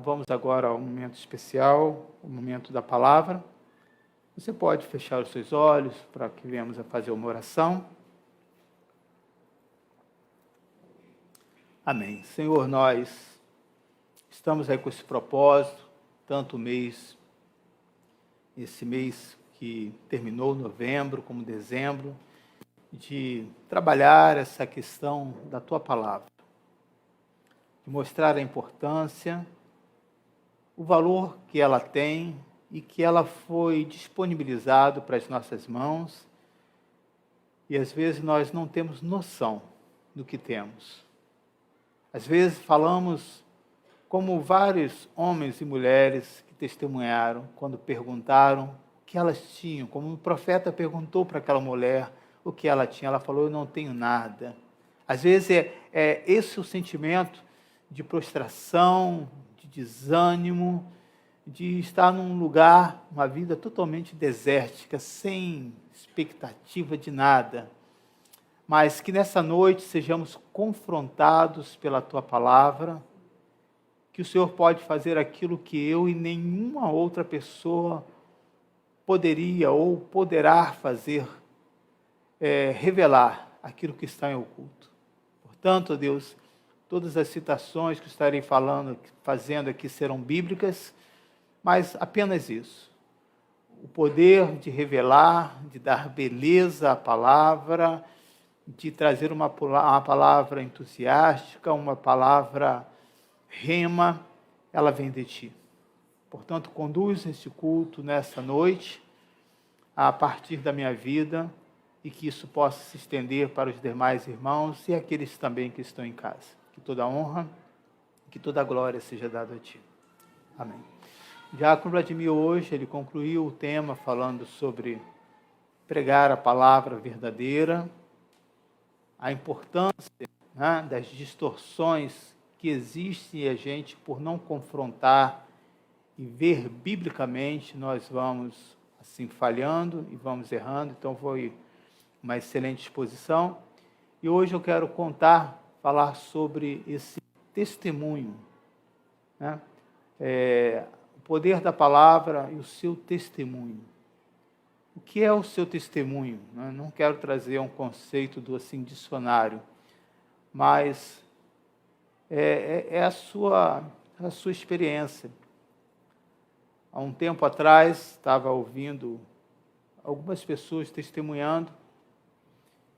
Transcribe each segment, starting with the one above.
vamos agora ao momento especial, o momento da palavra. Você pode fechar os seus olhos para que venhamos a fazer uma oração. Amém. Senhor, nós estamos aí com esse propósito, tanto esse mês que terminou, novembro, como dezembro, de trabalhar essa questão da Tua Palavra, de mostrar a importância, o valor que ela tem e que ela foi disponibilizado para as nossas mãos, e às vezes nós não temos noção do que temos. Às vezes falamos como vários homens e mulheres que testemunharam quando perguntaram o que elas tinham, como o profeta perguntou para aquela mulher o que ela tinha, ela falou: eu não tenho nada. Às vezes é esse o sentimento de prostração, de desânimo, de estar num lugar, uma vida totalmente desértica, sem expectativa de nada. Mas que nessa noite sejamos confrontados pela Tua Palavra, que o Senhor pode fazer aquilo que eu e nenhuma outra pessoa poderia ou poderá fazer, revelar aquilo que está em oculto. Portanto, Deus, todas as citações que estarei fazendo aqui serão bíblicas, mas apenas isso. O poder de revelar, de dar beleza à palavra, de trazer uma palavra entusiástica, uma palavra rema, ela vem de Ti. Portanto, conduz este culto nessa noite, a partir da minha vida, e que isso possa se estender para os demais irmãos e aqueles também que estão em casa. Que toda honra, que toda glória seja dada a Ti. Amém. Diácono Vladimir hoje, ele concluiu o tema falando sobre pregar a palavra verdadeira, a importância, né, das distorções que existem e a gente, por não confrontar e ver biblicamente, nós vamos assim falhando e vamos errando. Então foi uma excelente exposição. E hoje eu quero falar sobre esse testemunho, né? O poder da palavra e o seu testemunho. O que é o seu testemunho? Eu não quero trazer um conceito do assim dicionário, mas é a sua experiência. Há um tempo atrás, estava ouvindo algumas pessoas testemunhando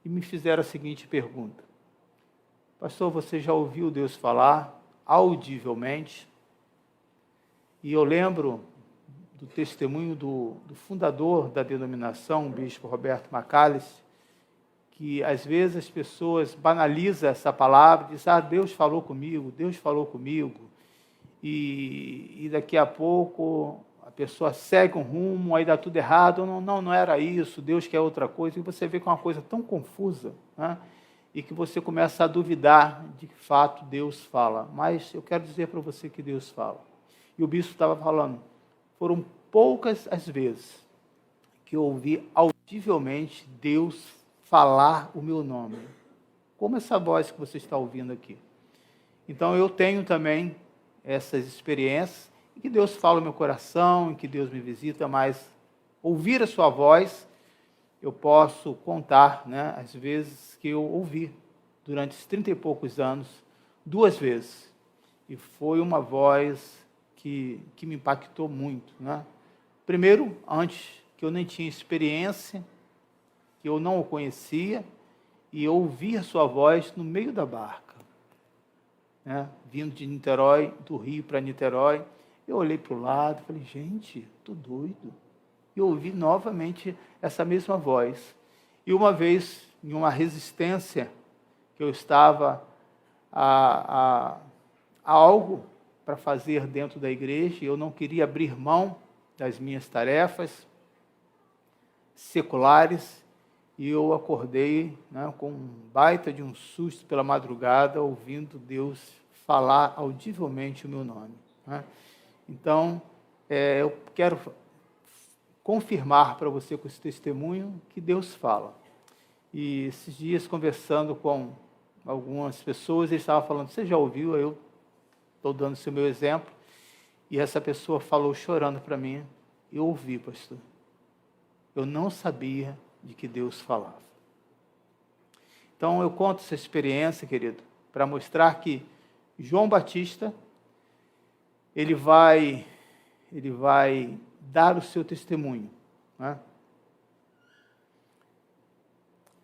e me fizeram a seguinte pergunta: pastor, você já ouviu Deus falar audivelmente? E eu lembro do testemunho do fundador da denominação, o bispo Roberto Macalester, que às vezes as pessoas banalizam essa palavra, dizem: Deus falou comigo, e daqui a pouco a pessoa segue um rumo, aí dá tudo errado, não era isso, Deus quer outra coisa, e você vê que é uma coisa tão confusa, né? E que você começa a duvidar de que fato Deus fala. Mas eu quero dizer para você que Deus fala. E o bispo estava falando, foram poucas as vezes que eu ouvi audivelmente Deus falar o meu nome, como essa voz que você está ouvindo aqui. Então eu tenho também essas experiências, em que Deus fala no meu coração, em que Deus me visita, mas ouvir a sua voz, eu posso contar, né, as vezes que eu ouvi, durante esses 30 e poucos anos, 2 vezes. E foi uma voz que me impactou muito, né? Primeiro, antes, que eu nem tinha experiência, que eu não o conhecia, e eu ouvi a sua voz no meio da barca, né? Vindo de Niterói, do Rio para Niterói, eu olhei para o lado e falei: gente, estou doido. E eu ouvi novamente essa mesma voz. E uma vez, em uma resistência, que eu estava a algo para fazer dentro da igreja, e eu não queria abrir mão das minhas tarefas seculares, e eu acordei, né, com um baita de um susto pela madrugada, ouvindo Deus falar audivelmente o meu nome, né? Então, eu quero confirmar para você com esse testemunho que Deus fala. E esses dias, conversando com algumas pessoas, eles estavam falando: você já ouviu? Eu estou dando esse meu exemplo. E essa pessoa falou chorando para mim, eu ouvi, pastor. Eu não sabia de que Deus falava. Então eu conto essa experiência, querido, para mostrar que João Batista, ele vai dar o seu testemunho, né?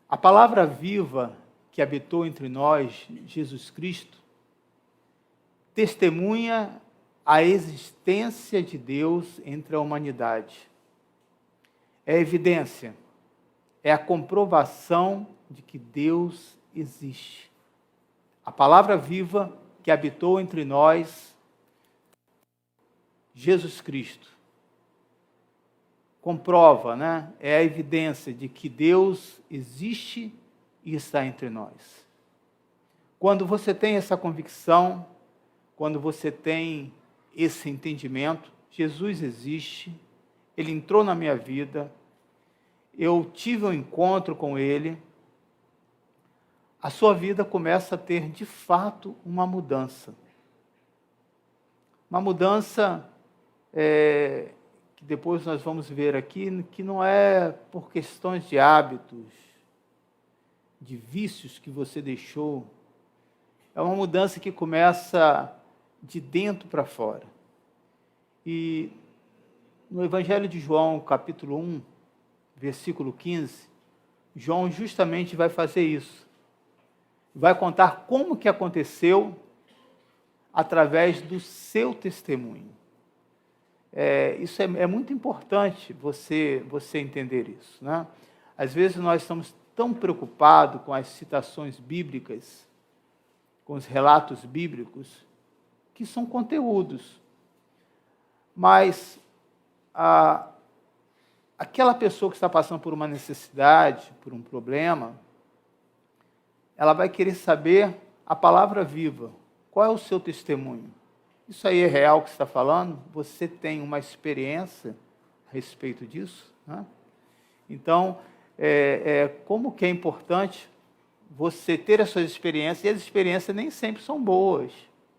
A palavra viva que habitou entre nós, Jesus Cristo, testemunha a existência de Deus entre a humanidade. É evidência, é a comprovação de que Deus existe. A palavra viva que habitou entre nós, Jesus Cristo, comprova, né? É a evidência de que Deus existe e está entre nós. Quando você tem essa convicção, quando você tem esse entendimento, Jesus existe, Ele entrou na minha vida, eu tive um encontro com Ele, a sua vida começa a ter, de fato, uma mudança. Uma mudança que depois nós vamos ver aqui, que não é por questões de hábitos, de vícios que você deixou. É uma mudança que começa de dentro para fora. E no Evangelho de João, capítulo 1, versículo 15, João justamente vai fazer isso. Vai contar como que aconteceu através do seu testemunho. Isso é muito importante você entender isso, né? Às vezes nós estamos tão preocupados com as citações bíblicas, com os relatos bíblicos, que são conteúdos. Mas aquela pessoa que está passando por uma necessidade, por um problema, ela vai querer saber a palavra viva. Qual é o seu testemunho? Isso aí é real que você está falando? Você tem uma experiência a respeito disso, né? Então, como que é importante você ter as suas experiências, e as experiências nem sempre são boas,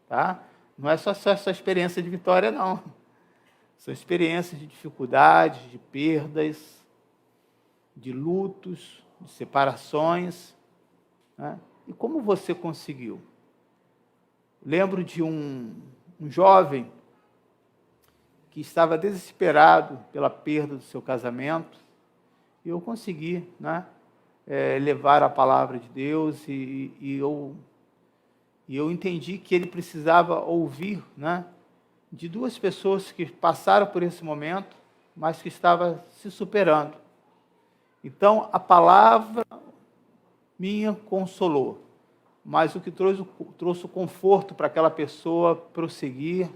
tá? Não é só essa experiência de vitória, não. São experiências de dificuldades, de perdas, de lutos, de separações, né? E como você conseguiu? Lembro de um jovem que estava desesperado pela perda do seu casamento, e eu consegui, né, levar a palavra de Deus, e eu entendi que ele precisava ouvir, né, de duas pessoas que passaram por esse momento, mas que estavam se superando. Então, a palavra minha consolou, mas o que trouxe o conforto para aquela pessoa prosseguir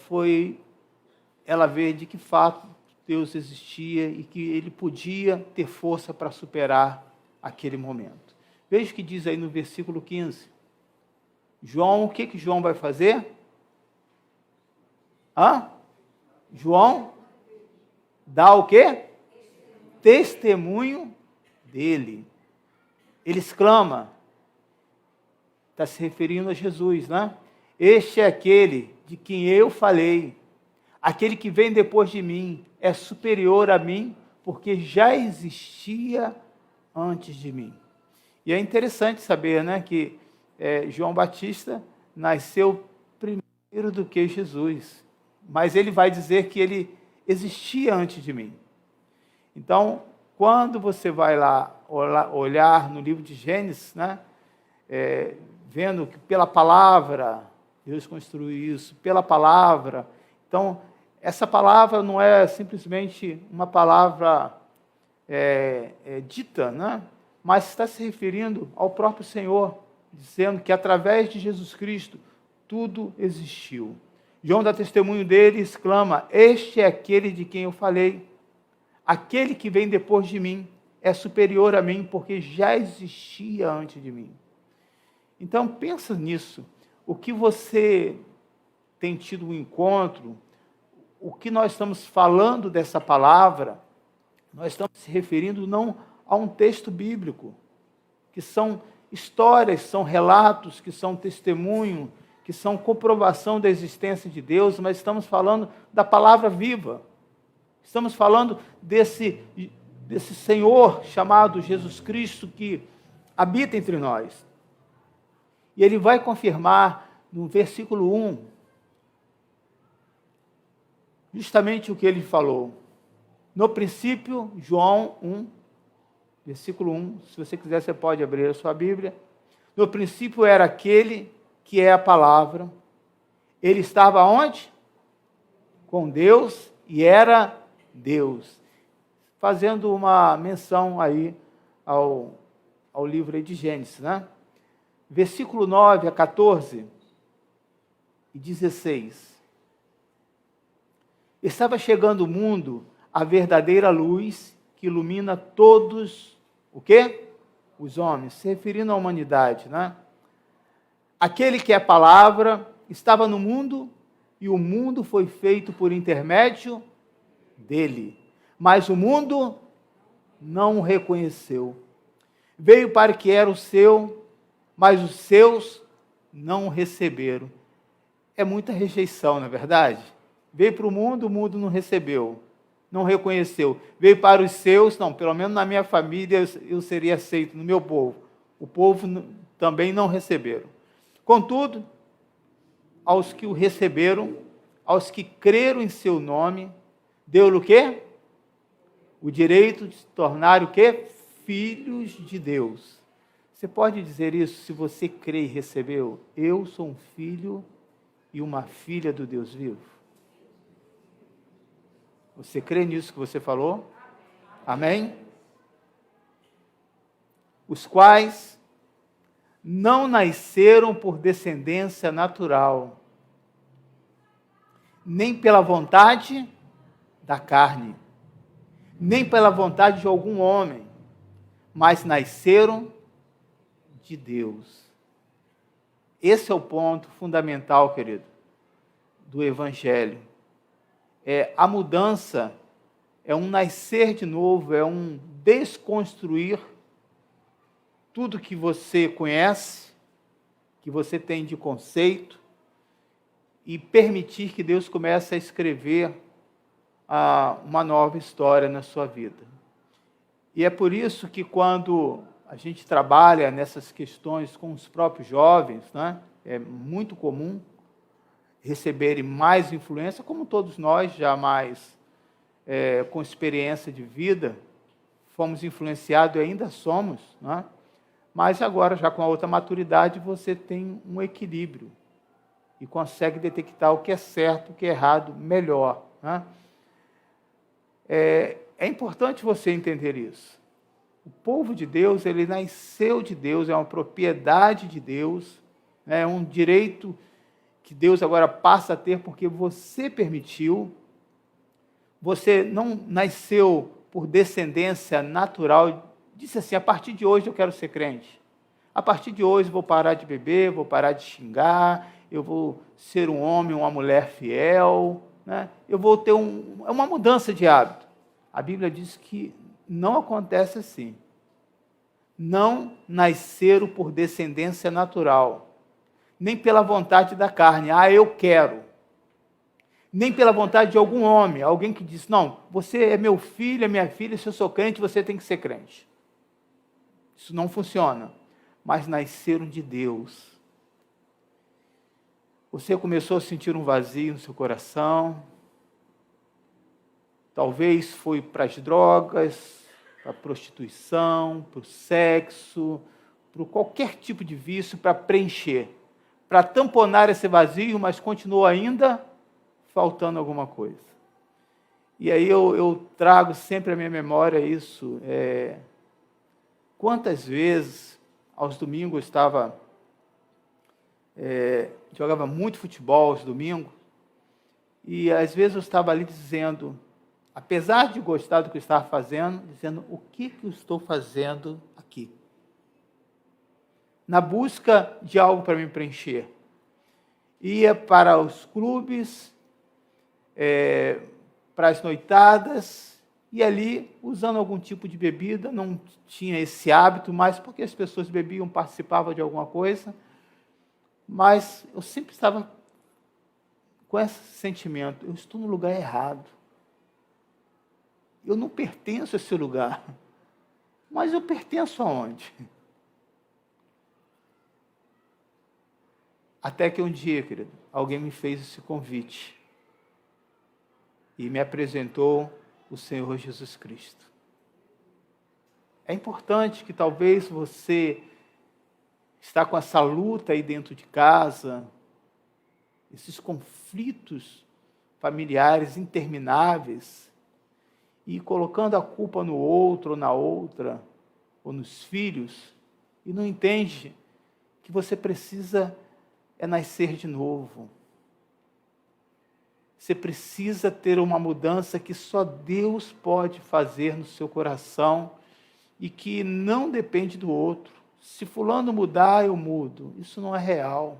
foi ela ver de que fato Deus existia e que ele podia ter força para superar aquele momento. Veja o que diz aí no versículo 15. João, o que João vai fazer? João dá o quê? Testemunho dele. Ele exclama, está se referindo a Jesus, né? Este é aquele de quem eu falei, aquele que vem depois de mim é superior a mim, porque já existia antes de mim. E é interessante saber, né, que João Batista nasceu primeiro do que Jesus, mas ele vai dizer que ele existia antes de mim. Então, quando você vai lá olhar no livro de Gênesis, né, vendo que pela palavra, Deus construiu isso, pela palavra. Então, essa palavra não é simplesmente uma palavra dita, né, mas está se referindo ao próprio Senhor, dizendo que através de Jesus Cristo tudo existiu. João dá testemunho dele e exclama, este é aquele de quem eu falei, aquele que vem depois de mim é superior a mim, porque já existia antes de mim. Então, pensa nisso. O que você tem tido um encontro, o que nós estamos falando dessa palavra, nós estamos se referindo não a um texto bíblico, que são histórias, são relatos, que são testemunho, que são comprovação da existência de Deus, mas estamos falando da palavra viva. Estamos falando desse Senhor chamado Jesus Cristo que habita entre nós. E ele vai confirmar no versículo 1, justamente o que ele falou. No princípio, João 1, versículo 1, se você quiser você pode abrir a sua Bíblia. No princípio era aquele que é a palavra. Ele estava onde? Com Deus e era Deus. Fazendo uma menção aí ao livro de Gênesis, né? Versículo 9 a 14 e 16. Estava chegando o mundo a verdadeira luz que ilumina todos, o quê? Os homens, se referindo à humanidade, né? Aquele que é a palavra estava no mundo e o mundo foi feito por intermédio dele, mas o mundo não o reconheceu. Veio para que era o seu, mas os seus não o receberam. É muita rejeição, não é verdade? Veio para o mundo não recebeu, não reconheceu. Veio para os seus, não, pelo menos na minha família eu seria aceito, no meu povo. O povo também não receberam. Contudo, aos que o receberam, aos que creram em seu nome, deu-lhe o quê? O direito de se tornar o quê? Filhos de Deus. Você pode dizer isso se você crê e recebeu? Eu sou um filho e uma filha do Deus vivo. Você crê nisso que você falou? Amém? Os quais não nasceram por descendência natural, nem pela vontade da carne, nem pela vontade de algum homem, mas nasceram de Deus. Esse é o ponto fundamental, querido, do Evangelho. A mudança é um nascer de novo, é um desconstruir tudo que você conhece, que você tem de conceito, e permitir que Deus comece a escrever uma nova história na sua vida. E é por isso que quando a gente trabalha nessas questões com os próprios jovens, né, é muito comum receberem mais influência, como todos nós, já mais com experiência de vida, fomos influenciados e ainda somos, né? Mas agora, já com a outra maturidade, você tem um equilíbrio e consegue detectar o que é certo, o que é errado, melhor, né? É importante você entender isso. O povo de Deus, ele nasceu de Deus, é uma propriedade de Deus, é um direito que Deus agora passa a ter porque você permitiu. Você não nasceu por descendência natural, disse assim, a partir de hoje eu quero ser crente. A partir de hoje vou parar de beber, vou parar de xingar, eu vou ser um homem, uma mulher fiel, né? Eu vou ter uma mudança de hábito. A Bíblia diz que não acontece assim. Não nasceram por descendência natural, nem pela vontade da carne, eu quero. Nem pela vontade de algum homem, alguém que diz, não, você é meu filho, é minha filha, se eu sou crente, você tem que ser crente. Isso não funciona. Mas nasceram de Deus. Você começou a sentir um vazio no seu coração. Talvez foi para as drogas, para a prostituição, para o sexo, para qualquer tipo de vício, para preencher, para tamponar esse vazio, mas continua ainda faltando alguma coisa. E aí eu trago sempre à minha memória isso. Quantas vezes, aos domingos, eu estava... jogava muito futebol aos domingos, e às vezes eu estava ali dizendo, apesar de gostar do que eu estava fazendo, dizendo, o que eu estou fazendo aqui? Na busca de algo para me preencher. Ia para os clubes, para as noitadas, e ali, usando algum tipo de bebida, não tinha esse hábito, mas porque as pessoas bebiam, participavam de alguma coisa, Mas eu sempre estava com esse sentimento, eu estou no lugar errado. Eu não pertenço a esse lugar. Mas eu pertenço aonde? Até que um dia, querido, alguém me fez esse convite e me apresentou o Senhor Jesus Cristo. É importante que talvez você está com essa luta aí dentro de casa, esses conflitos familiares intermináveis, e colocando a culpa no outro ou na outra, ou nos filhos, e não entende que você precisa nascer de novo. Você precisa ter uma mudança que só Deus pode fazer no seu coração e que não depende do outro. Se fulano mudar, eu mudo. Isso não é real.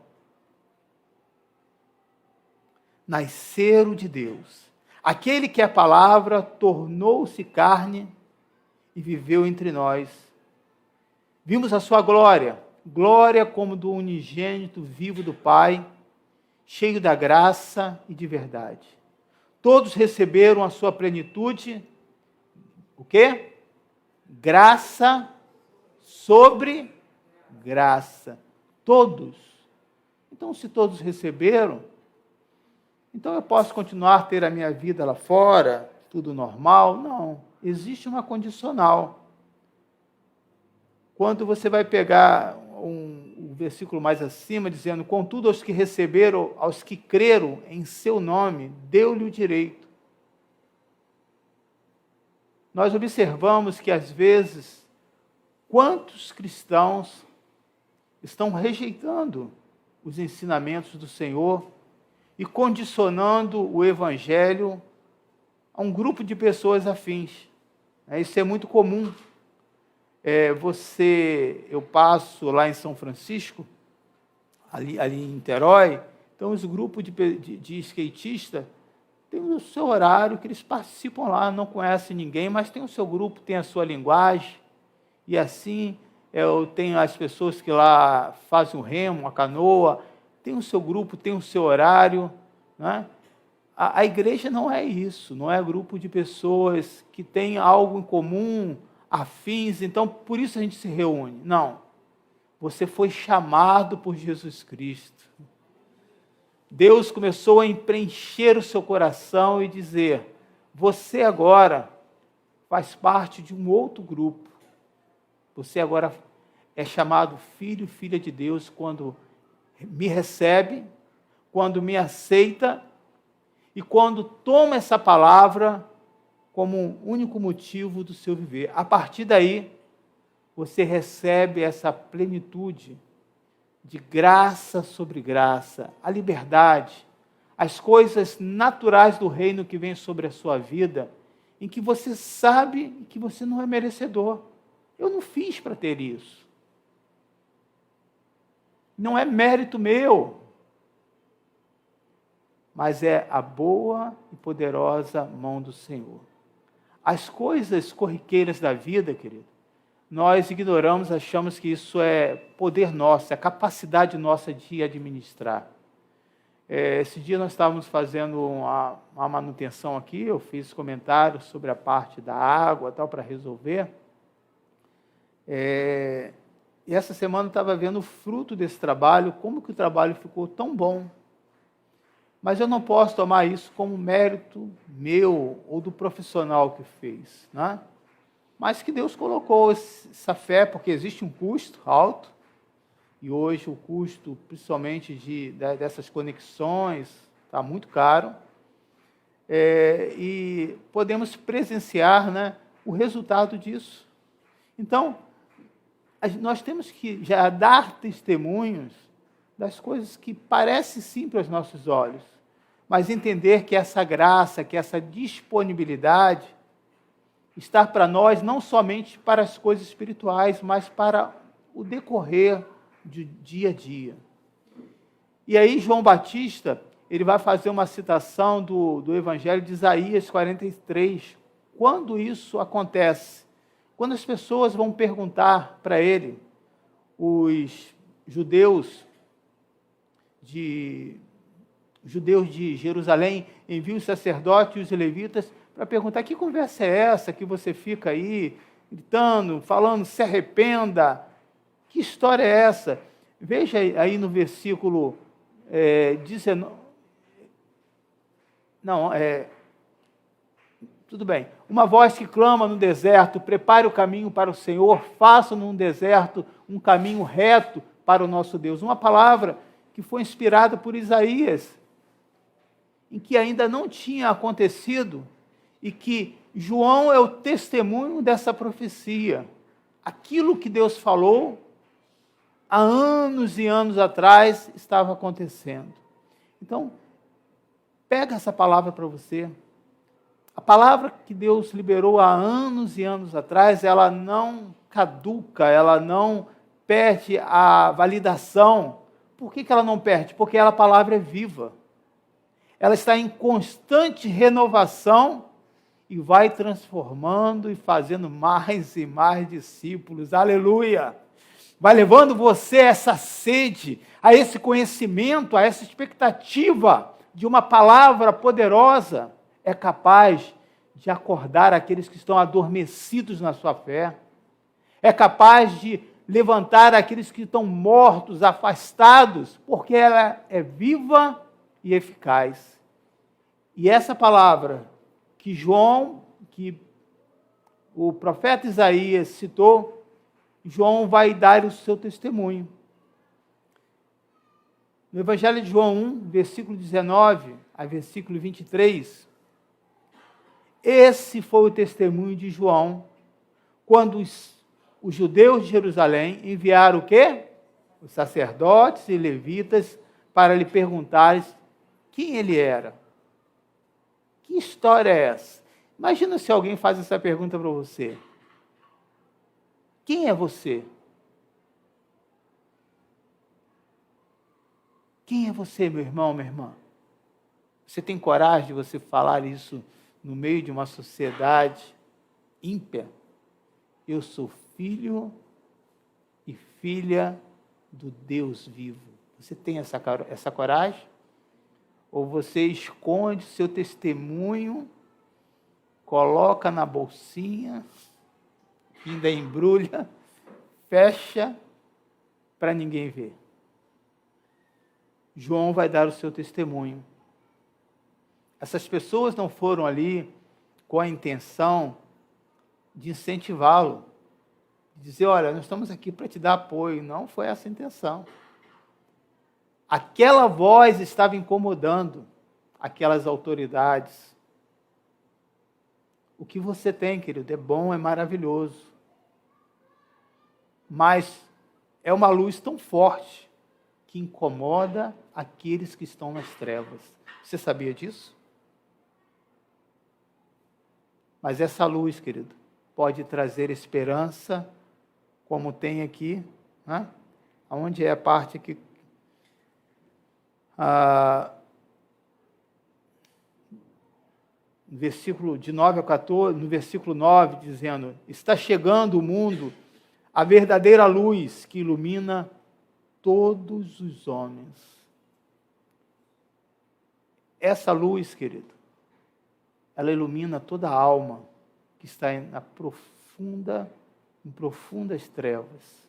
Nasceram de Deus. Aquele que é a palavra tornou-se carne e viveu entre nós. Vimos a sua glória, glória como do unigênito vivo do Pai, cheio da graça e de verdade. Todos receberam a sua plenitude, o quê? Graça sobre graça. Todos. Então, se todos receberam, então eu posso continuar a ter a minha vida lá fora, tudo normal? Não. Existe uma condicional. Quando você vai pegar um versículo mais acima, dizendo, contudo, aos que receberam, aos que creram em seu nome, deu-lhe o direito. Nós observamos que, às vezes, quantos cristãos estão rejeitando os ensinamentos do Senhor e condicionando o Evangelho a um grupo de pessoas afins. Isso é muito comum. Eu passo lá em São Francisco, ali em Niterói, então os grupos de skatistas têm o seu horário que eles participam lá, não conhecem ninguém, mas tem o seu grupo, tem a sua linguagem, e assim eu tenho as pessoas que lá fazem o remo, a canoa, tem o seu grupo, tem o seu horário, né? A igreja não é isso, não é grupo de pessoas que têm algo em comum, afins, então por isso a gente se reúne. Não, você foi chamado por Jesus Cristo. Deus começou a preencher o seu coração e dizer, você agora faz parte de um outro grupo. Você agora é chamado filho, filha de Deus quando me recebe, quando me aceita e quando toma essa palavra como um único motivo do seu viver. A partir daí, você recebe essa plenitude de graça sobre graça, a liberdade, as coisas naturais do reino que vêm sobre a sua vida, em que você sabe que você não é merecedor. Eu não fiz para ter isso. Não é mérito meu, mas é a boa e poderosa mão do Senhor. As coisas corriqueiras da vida, querido, nós ignoramos, achamos que isso é poder nosso, é a capacidade nossa de administrar. Esse dia nós estávamos fazendo uma manutenção aqui, eu fiz comentários sobre a parte da água, tal, para resolver. E essa semana eu estava vendo o fruto desse trabalho, como que o trabalho ficou tão bom. Mas eu não posso tomar isso como mérito meu ou do profissional que fez, né? Mas que Deus colocou essa fé, porque existe um custo alto, e hoje o custo, principalmente dessas conexões, está muito caro, e podemos presenciar, né, o resultado disso. Então, nós temos que já dar testemunhos das coisas que parecem simples aos nossos olhos, mas entender que essa graça, que essa disponibilidade está para nós não somente para as coisas espirituais, mas para o decorrer de dia a dia. E aí João Batista, ele vai fazer uma citação do Evangelho de Isaías 43. Quando isso acontece? Quando as pessoas vão perguntar para ele, os judeus, judeus de Jerusalém enviam os sacerdotes e os levitas para perguntar: que conversa é essa que você fica aí gritando, falando, se arrependa? Que história é essa? Veja aí no versículo 19. Não, tudo bem. Uma voz que clama no deserto: prepare o caminho para o Senhor, faça num deserto um caminho reto para o nosso Deus. Uma palavra que foi inspirada por Isaías, em que ainda não tinha acontecido, e que João é o testemunho dessa profecia. Aquilo que Deus falou há anos e anos atrás estava acontecendo. Então, pega essa palavra para você. A palavra que Deus liberou há anos e anos atrás, ela não caduca, ela não perde a validação. Por que ela não perde? Porque a palavra é viva. Ela está em constante renovação e vai transformando e fazendo mais e mais discípulos. Aleluia! Vai levando você a essa sede, a esse conhecimento, a essa expectativa de uma palavra poderosa. É capaz de acordar aqueles que estão adormecidos na sua fé. É capaz de levantar aqueles que estão mortos, afastados, porque ela é viva e eficaz. E essa palavra que o profeta Isaías citou, João vai dar o seu testemunho. No Evangelho de João 1, versículo 19 a versículo 23, esse foi o testemunho de João, quando os judeus de Jerusalém enviaram o quê? Os sacerdotes e levitas para lhe perguntarem quem ele era. Que história é essa? Imagina se alguém faz essa pergunta para você. Quem é você? Quem é você, meu irmão, minha irmã? Você tem coragem de você falar isso no meio de uma sociedade ímpia? Eu sou filho e filha do Deus vivo. Você tem essa coragem? Ou você esconde seu testemunho, coloca na bolsinha, ainda embrulha, fecha para ninguém ver? João vai dar o seu testemunho. Essas pessoas não foram ali com a intenção de incentivá-lo, de dizer: olha, nós estamos aqui para te dar apoio. Não foi essa a intenção. Aquela voz estava incomodando aquelas autoridades. O que você tem, querido, é bom, é maravilhoso. Mas é uma luz tão forte que incomoda aqueles que estão nas trevas. Você sabia disso? Mas essa luz, querido, pode trazer esperança, como tem aqui, né? Onde é a parte aqui? No versículo de 9 a 14, no versículo 9, dizendo: está chegando o mundo a verdadeira luz que ilumina todos os homens. Essa luz, querido, ela ilumina toda a alma que está em profundas trevas.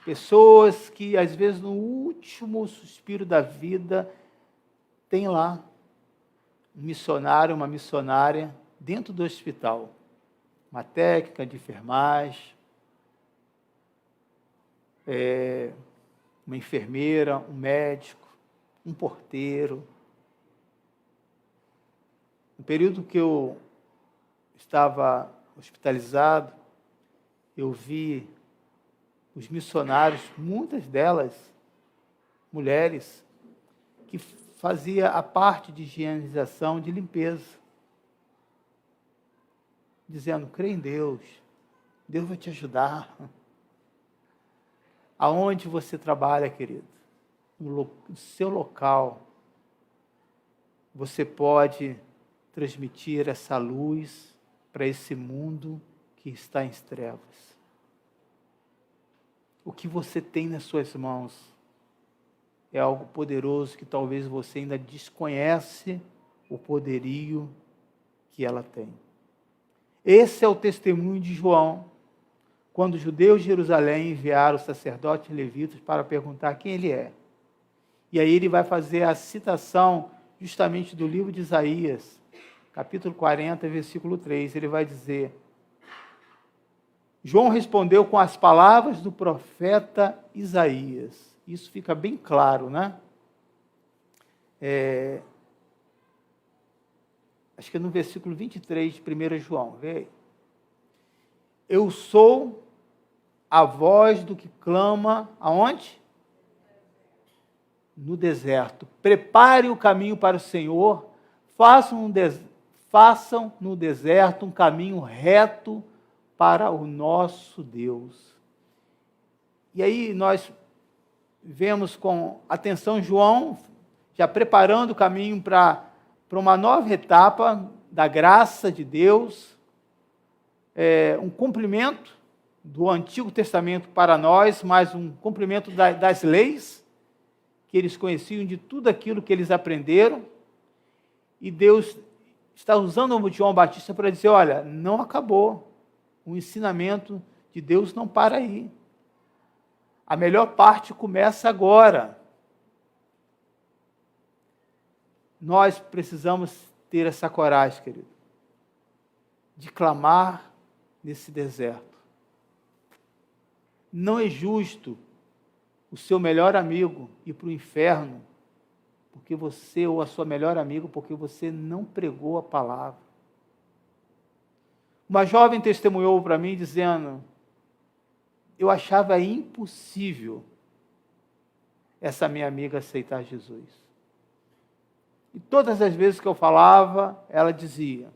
Pessoas que, às vezes, no último suspiro da vida, tem lá um missionário, uma missionária dentro do hospital, uma técnica de enfermagem, uma enfermeira, um médico, um porteiro. No período que eu estava hospitalizado, eu vi os missionários, muitas delas mulheres, que fazia a parte de higienização, de limpeza, dizendo: crê em Deus, Deus vai te ajudar. Aonde você trabalha, querido, no seu local, você pode transmitir essa luz para esse mundo que está em trevas. O que você tem nas suas mãos é algo poderoso que talvez você ainda desconhece o poderio que ela tem. Esse é o testemunho de João, quando os judeus de Jerusalém enviaram os sacerdotes levitas para perguntar quem ele é. E aí ele vai fazer a citação justamente do livro de Isaías, capítulo 40, versículo 3. Ele vai dizer: João respondeu com as palavras do profeta Isaías. Isso fica bem claro, né? Acho que é no versículo 23 de 1 João. Vê aí. Eu sou a voz do que clama, aonde? No deserto. Prepare o caminho para o Senhor, façam no deserto um caminho reto para o nosso Deus. E aí nós vemos com atenção João já preparando o caminho para uma nova etapa da graça de Deus, um cumprimento do Antigo Testamento para nós, mas um cumprimento das leis, que eles conheciam de tudo aquilo que eles aprenderam, e Deus está usando o João Batista para dizer, olha, não acabou, o ensinamento de Deus não para aí, a melhor parte começa agora. Nós precisamos ter essa coragem, querido, de clamar nesse deserto. Não é justo o seu melhor amigo ir para o inferno porque você, ou a sua melhor amiga, porque você não pregou a palavra. Uma jovem testemunhou para mim dizendo, eu achava impossível essa minha amiga aceitar Jesus. E todas as vezes que eu falava, ela dizia,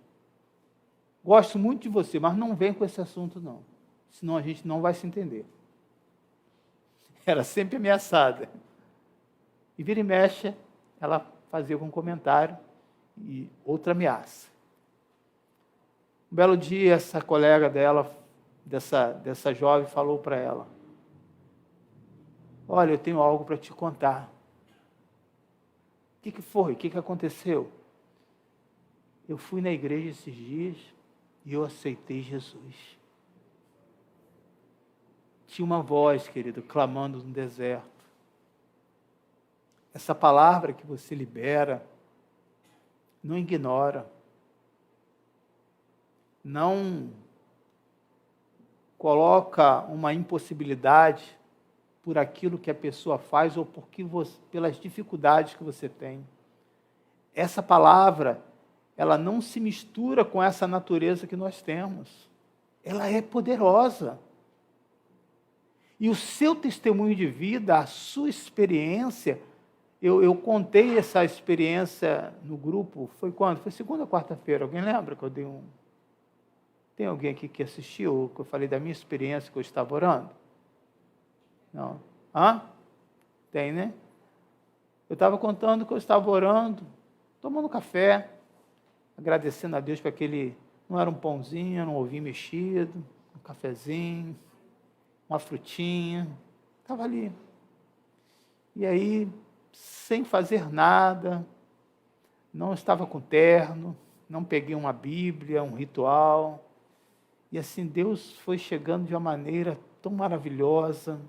gosto muito de você, mas não vem com esse assunto não, senão a gente não vai se entender. Era sempre ameaçada. E vira e mexe, ela fazia um comentário e outra ameaça. Um belo dia, essa colega dela, dessa jovem, falou para ela, olha, eu tenho algo para te contar. O que foi? O que aconteceu? Eu fui na igreja esses dias e eu aceitei Jesus. Tinha uma voz, querido, clamando no deserto. Essa palavra que você libera, não ignora. Não coloca uma impossibilidade por aquilo que a pessoa faz ou pelas dificuldades que você tem. Essa palavra, ela não se mistura com essa natureza que nós temos. Ela é poderosa. E o seu testemunho de vida, a sua experiência, eu contei essa experiência no grupo, foi quando? Foi segunda ou quarta-feira, alguém lembra que eu dei um... Tem alguém aqui que assistiu, que eu falei da minha experiência que eu estava orando? Não. Hã? Tem, né? Eu estava contando que eu estava orando, tomando café, agradecendo a Deus por aquele... Não era um pãozinho, era um ovinho mexido, um cafezinho, uma frutinha, estava ali. E aí, sem fazer nada, não estava com terno, não peguei uma Bíblia, um ritual, e assim Deus foi chegando de uma maneira tão maravilhosa,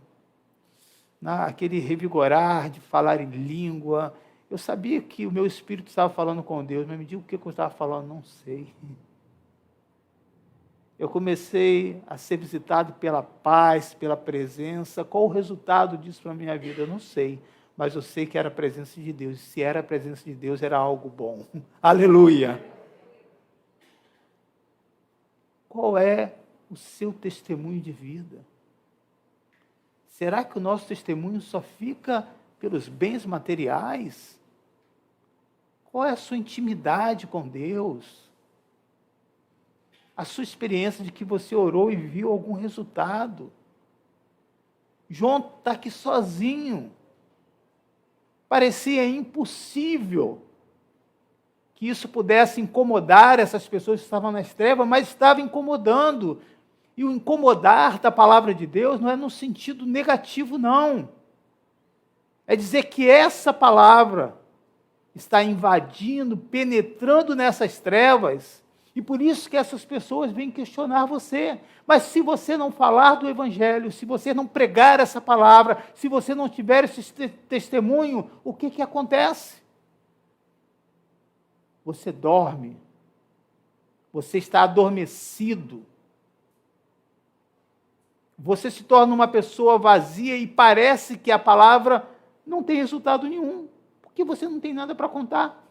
aquele revigorar de falar em língua. Eu sabia que o meu espírito estava falando com Deus, mas me diga o que eu estava falando, não sei. Eu comecei a ser visitado pela paz, pela presença. Qual o resultado disso para a minha vida? Eu não sei, mas eu sei que era a presença de Deus. E se era a presença de Deus, era algo bom. Aleluia! Qual é o seu testemunho de vida? Será que o nosso testemunho só fica pelos bens materiais? Qual é a sua intimidade com Deus? A sua experiência de que você orou e viu algum resultado? João está aqui sozinho. Parecia impossível que isso pudesse incomodar essas pessoas que estavam nas trevas, mas estava incomodando. E o incomodar da palavra de Deus não é no sentido negativo, não. É dizer que essa palavra está invadindo, penetrando nessas trevas, e por isso que essas pessoas vêm questionar você. Mas se você não falar do Evangelho, se você não pregar essa palavra, se você não tiver esse testemunho, o que acontece? Você dorme, você está adormecido, você se torna uma pessoa vazia e parece que a palavra não tem resultado nenhum, porque você não tem nada para contar.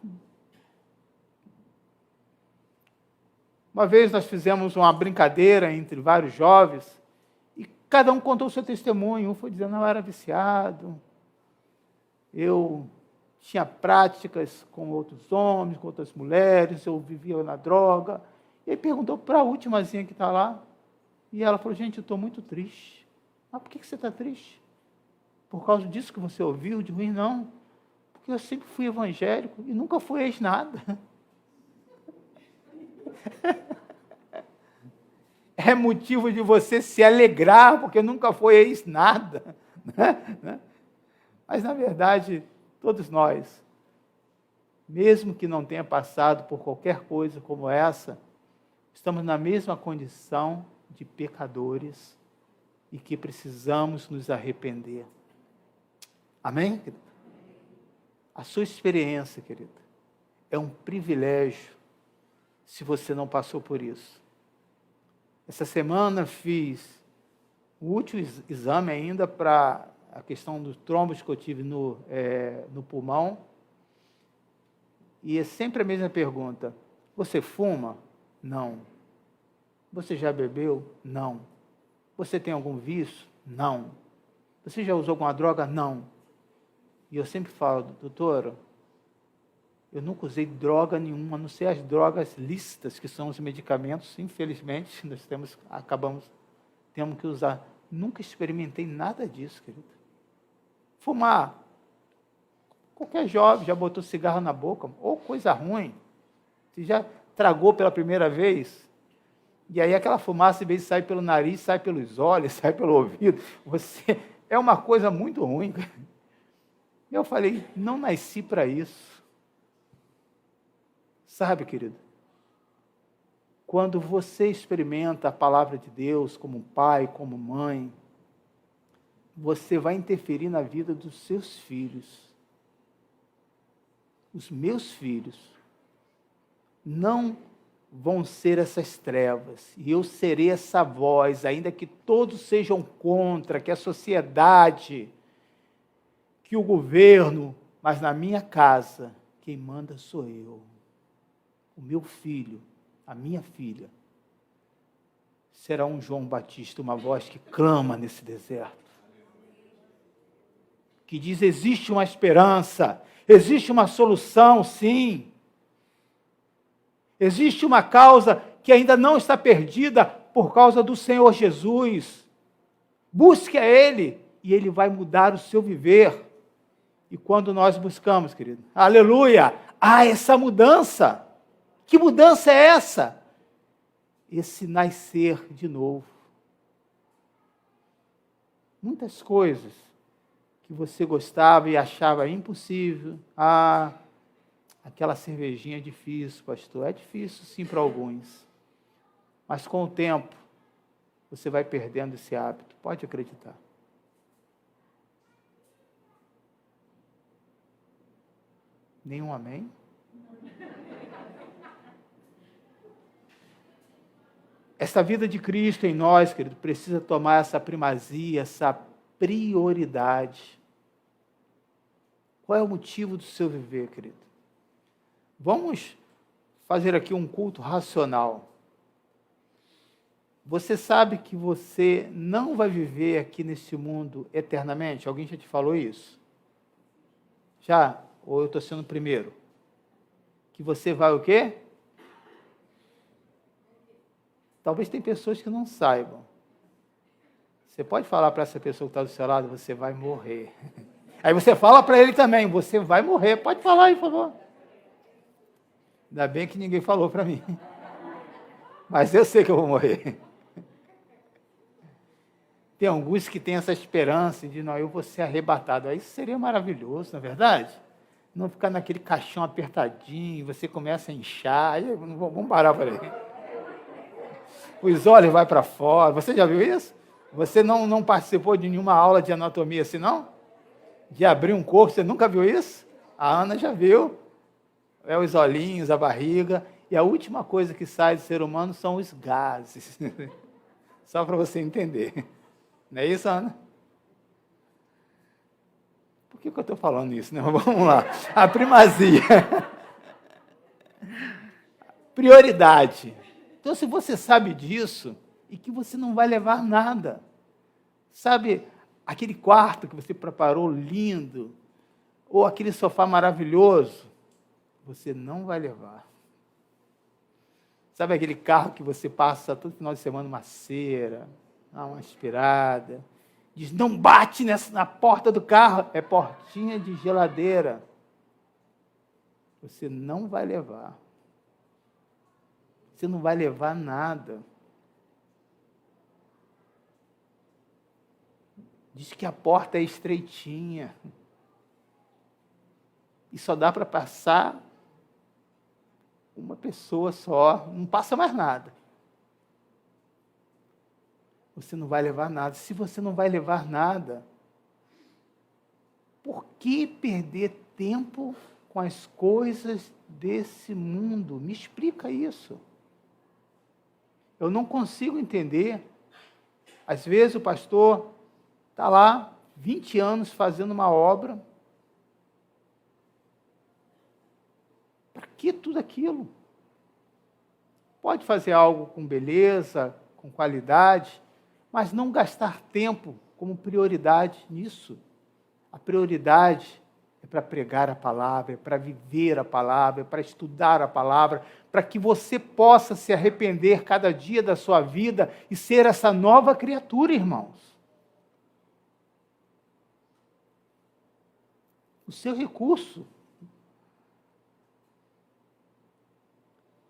Uma vez nós fizemos uma brincadeira entre vários jovens e cada um contou o seu testemunho. Um foi dizendo, eu era viciado, eu tinha práticas com outros homens, com outras mulheres, eu vivia na droga. E aí perguntou para a ultimazinha que está lá, e ela falou, gente, eu estou muito triste. Mas por que você está triste? Por causa disso que você ouviu de ruim? Não, porque eu sempre fui evangélico e nunca fui ex-nada. É motivo de você se alegrar, porque nunca foi ex-nada. Né? Mas, na verdade, todos nós, mesmo que não tenha passado por qualquer coisa como essa, estamos na mesma condição de pecadores e que precisamos nos arrepender. Amém, querida? A sua experiência, querida, é um privilégio se você não passou por isso. Essa semana fiz o último exame ainda para a questão dos trombos que eu tive no pulmão. E é sempre a mesma pergunta. Você fuma? Não. Você já bebeu? Não. Você tem algum vício? Não. Você já usou alguma droga? Não. E eu sempre falo, doutora, eu nunca usei droga nenhuma, a não ser as drogas lícitas, que são os medicamentos, infelizmente, nós temos que usar. Nunca experimentei nada disso, querida. Fumar. Qualquer jovem já botou cigarro na boca, ou coisa ruim. Você já tragou pela primeira vez, e aí aquela fumaça, em vez de sair pelo nariz, sai pelos olhos, sai pelo ouvido. É uma coisa muito ruim. Eu falei, não nasci para isso. Sabe, querido, quando você experimenta a palavra de Deus como pai, como mãe, você vai interferir na vida dos seus filhos. Os meus filhos não vão ser essas trevas, e eu serei essa voz, ainda que todos sejam contra, que a sociedade, que o governo, mas na minha casa, quem manda sou eu. O meu filho, a minha filha, será um João Batista, uma voz que clama nesse deserto. Que diz, existe uma esperança, existe uma solução, sim. Existe uma causa que ainda não está perdida por causa do Senhor Jesus. Busque a Ele e Ele vai mudar o seu viver. E quando nós buscamos, querido, aleluia, há essa mudança. Que mudança é essa? Esse nascer de novo. Muitas coisas que você gostava e achava impossível. Aquela cervejinha é difícil, pastor. É difícil sim para alguns. Mas com o tempo, você vai perdendo esse hábito. Pode acreditar. Nenhum amém? Essa vida de Cristo em nós, querido, precisa tomar essa primazia, essa prioridade. Qual é o motivo do seu viver, querido? Vamos fazer aqui um culto racional. Você sabe que você não vai viver aqui nesse mundo eternamente? Alguém já te falou isso? Já? Ou eu estou sendo o primeiro? Que você vai o quê? Talvez tem pessoas que não saibam. Você pode falar para essa pessoa que está do seu lado, você vai morrer. Aí você fala para ele também, você vai morrer. Pode falar aí, por favor. Ainda bem que ninguém falou para mim. Mas eu sei que eu vou morrer. Tem alguns que têm essa esperança de, não, eu vou ser arrebatado. Aí isso seria maravilhoso, não é verdade? Não ficar naquele caixão apertadinho, você começa a inchar, aí, vamos parar por aí. Os olhos vai para fora. Você já viu isso? Você não participou de nenhuma aula de anatomia assim, não? De abrir um corpo, você nunca viu isso? A Ana já viu. É os olhinhos, a barriga. E a última coisa que sai do ser humano são os gases. Só para você entender. Não é isso, Ana? Por que eu estou falando isso? Né? Vamos lá. A primazia. Prioridade. Então, se você sabe disso, e que você não vai levar nada, sabe, aquele quarto que você preparou lindo, ou aquele sofá maravilhoso, você não vai levar. Sabe aquele carro que você passa todo final de semana uma cera, dá uma aspirada, diz, não bate na porta do carro, é portinha de geladeira. Você não vai levar. Você não vai levar nada. Diz que a porta é estreitinha. E só dá para passar uma pessoa só, não passa mais nada. Você não vai levar nada. Se você não vai levar nada, por que perder tempo com as coisas desse mundo? Me explica isso. Eu não consigo entender. Às vezes o pastor está lá, 20 anos fazendo uma obra. Para que tudo aquilo? Pode fazer algo com beleza, com qualidade, mas não gastar tempo como prioridade nisso. A prioridade é para pregar a palavra, é para viver a palavra, é para estudar a palavra, para que você possa se arrepender cada dia da sua vida e ser essa nova criatura, irmãos. O seu recurso.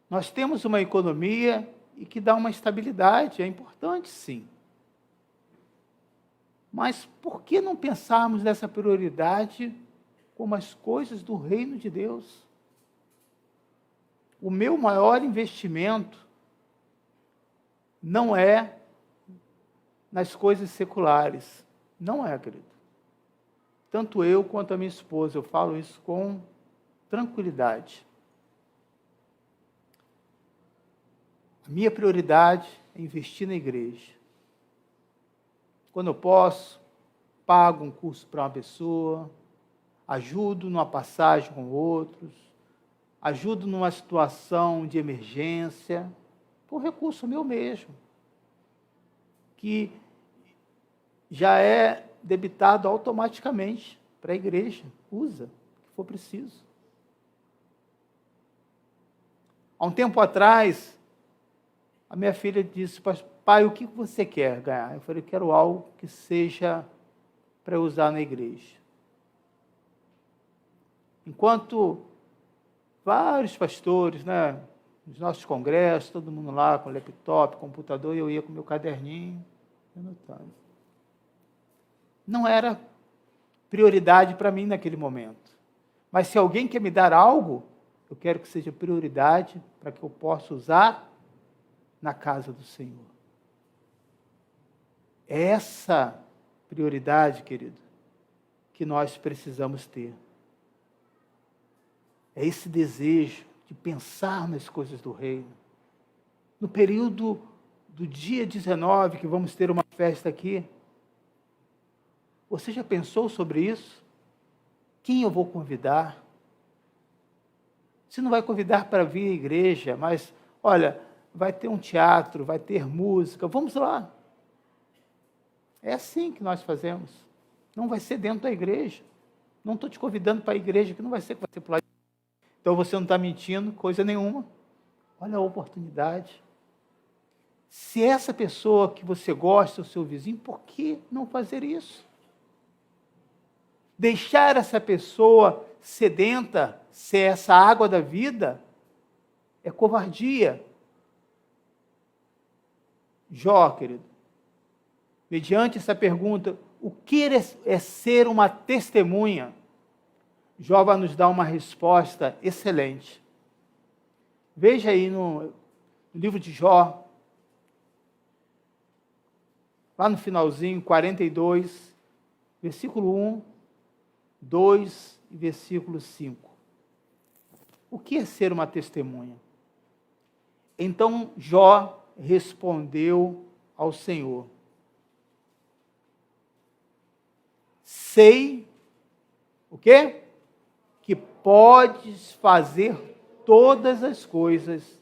Nós temos uma economia e que dá uma estabilidade, é importante sim. Mas por que não pensarmos nessa prioridade como as coisas do reino de Deus? O meu maior investimento não é nas coisas seculares. Não é, querido. Tanto eu quanto a minha esposa, eu falo isso com tranquilidade. A minha prioridade é investir na igreja. Quando eu posso, pago um curso para uma pessoa, ajudo numa passagem com outros, ajudo numa situação de emergência, por recurso meu mesmo, que já é debitado automaticamente para a igreja, usa, o que for preciso. Há um tempo atrás, a minha filha disse, pai, o que você quer ganhar? Eu falei, quero algo que seja para eu usar na igreja. Enquanto vários pastores, né, nos nossos congressos, todo mundo lá com laptop, computador, eu ia com meu caderninho, anotando. Não era prioridade para mim naquele momento. Mas se alguém quer me dar algo, eu quero que seja prioridade para que eu possa usar na casa do Senhor. É essa prioridade, querido, que nós precisamos ter. É esse desejo de pensar nas coisas do reino. No período do dia 19, que vamos ter uma festa aqui, você já pensou sobre isso? Quem eu vou convidar? Você não vai convidar para vir à igreja, mas, olha, vai ter um teatro, vai ter música, vamos lá. É assim que nós fazemos. Não vai ser dentro da igreja. Não estou te convidando para a igreja, que não vai ser que vai ser por lá. Então você não está mentindo, coisa nenhuma. Olha a oportunidade. Se essa pessoa que você gosta, o seu vizinho, por que não fazer isso? Deixar essa pessoa sedenta, ser essa água da vida, é covardia. Jó, querido, mediante essa pergunta, o que é ser uma testemunha? Jó vai nos dar uma resposta excelente. Veja aí no livro de Jó, lá no finalzinho, 42, versículo 1, 2 e versículo 5. O que é ser uma testemunha? Então Jó respondeu ao Senhor: sei, o quê? Que podes fazer todas as coisas,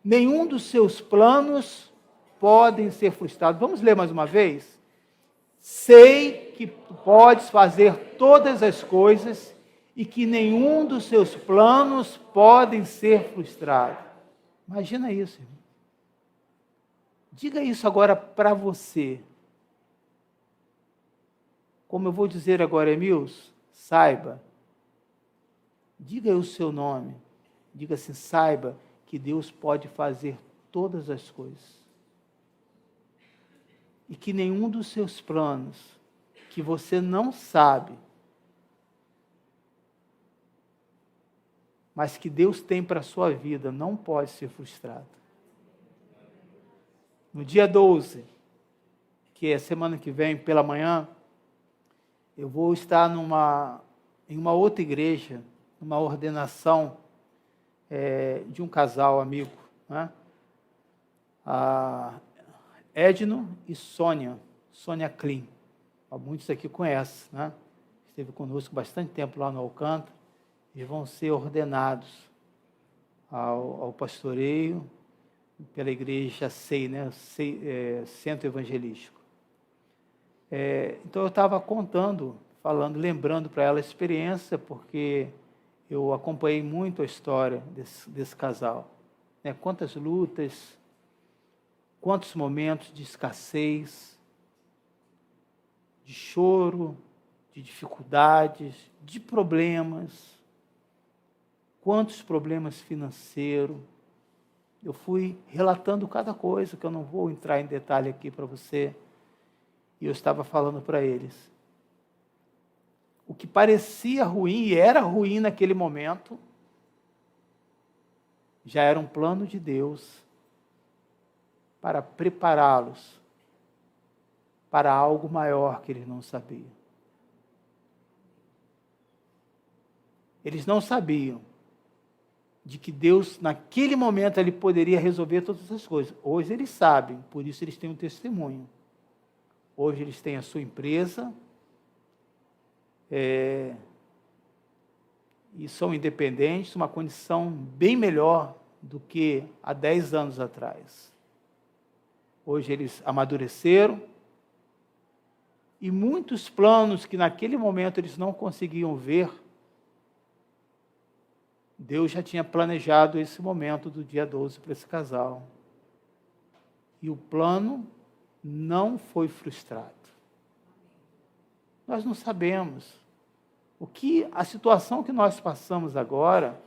nenhum dos seus planos podem ser frustrados. Vamos ler mais uma vez? Sei que podes fazer todas as coisas e que nenhum dos seus planos podem ser frustrados. Imagina isso, irmão. Diga isso agora para você. Como eu vou dizer agora, Emils, saiba. Diga aí o seu nome. Diga assim, saiba que Deus pode fazer todas as coisas. E que nenhum dos seus planos, que você não sabe, mas que Deus tem para a sua vida, não pode ser frustrado. No dia 12, que é semana que vem, pela manhã, eu vou estar em uma outra igreja, numa ordenação de um casal amigo, né? Edno e Sônia Klein. Muitos aqui conhecem, né? Esteve conosco bastante tempo lá no Alcântara. Eles vão ser ordenados ao pastoreio pela igreja SEI, né? Centro Evangelístico. Então eu estava lembrando para ela a experiência, porque eu acompanhei muito a história desse casal. Né? Quantas lutas, quantos momentos de escassez, de choro, de dificuldades, de problemas, quantos problemas financeiros. Eu fui relatando cada coisa, que eu não vou entrar em detalhe aqui para você, e eu estava falando para eles. O que parecia ruim, e era ruim naquele momento, já era um plano de Deus para prepará-los para algo maior que eles não sabiam. Eles não sabiam de que Deus, naquele momento, ele poderia resolver todas as coisas. Hoje eles sabem, por isso eles têm um testemunho. Hoje eles têm a sua empresa, e são independentes, uma condição bem melhor do que há 10 anos atrás. Hoje eles amadureceram, e muitos planos que naquele momento eles não conseguiam ver, Deus já tinha planejado esse momento do dia 12 para esse casal. E o plano não foi frustrado. Nós não sabemos a situação que nós passamos agora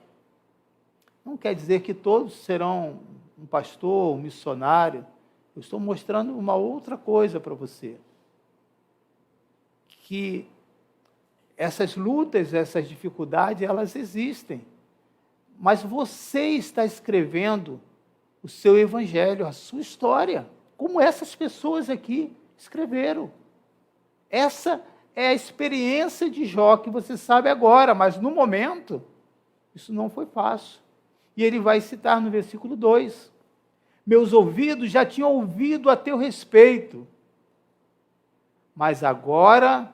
não quer dizer que todos serão um pastor, um missionário. Eu estou mostrando uma outra coisa para você. Que essas lutas, essas dificuldades, elas existem. Mas você está escrevendo o seu evangelho, a sua história, como essas pessoas aqui escreveram. Essa é a experiência de Jó que você sabe agora, mas no momento, isso não foi fácil. E ele vai citar no versículo 2: meus ouvidos já tinham ouvido a teu respeito, mas agora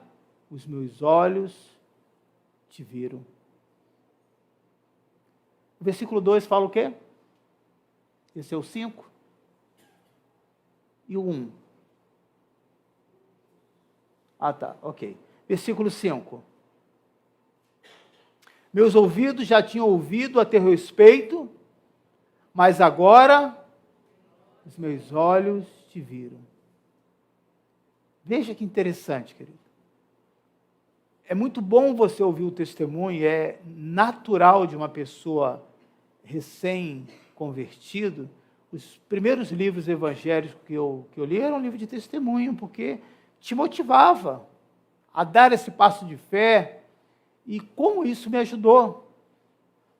os meus olhos te viram. O versículo 2 fala o quê? Esse é o 5. E o 1. Tá, ok. Versículo 5. Meus ouvidos já tinham ouvido a teu respeito, mas agora os meus olhos te viram. Veja que interessante, querido. É muito bom você ouvir o testemunho, é natural de uma pessoa recém-convertido, Os primeiros livros evangélicos que eu li eram um livro de testemunho, porque te motivava a dar esse passo de fé, e como isso me ajudou.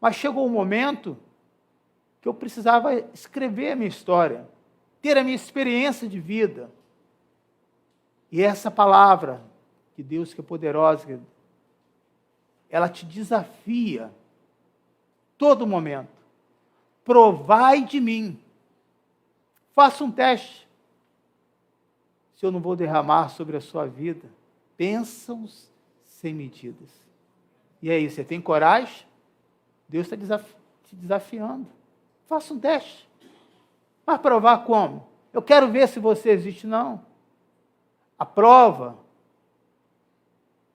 Mas chegou um momento que eu precisava escrever a minha história, ter a minha experiência de vida. E essa palavra de Deus que é poderosa, ela te desafia todo momento. Provai de mim. Faça um teste. Se eu não vou derramar sobre a sua vida bênçãos sem medidas. E aí, você tem coragem? Deus está te desafiando. Faça um teste. Mas provar como? Eu quero ver se você existe, não. A prova,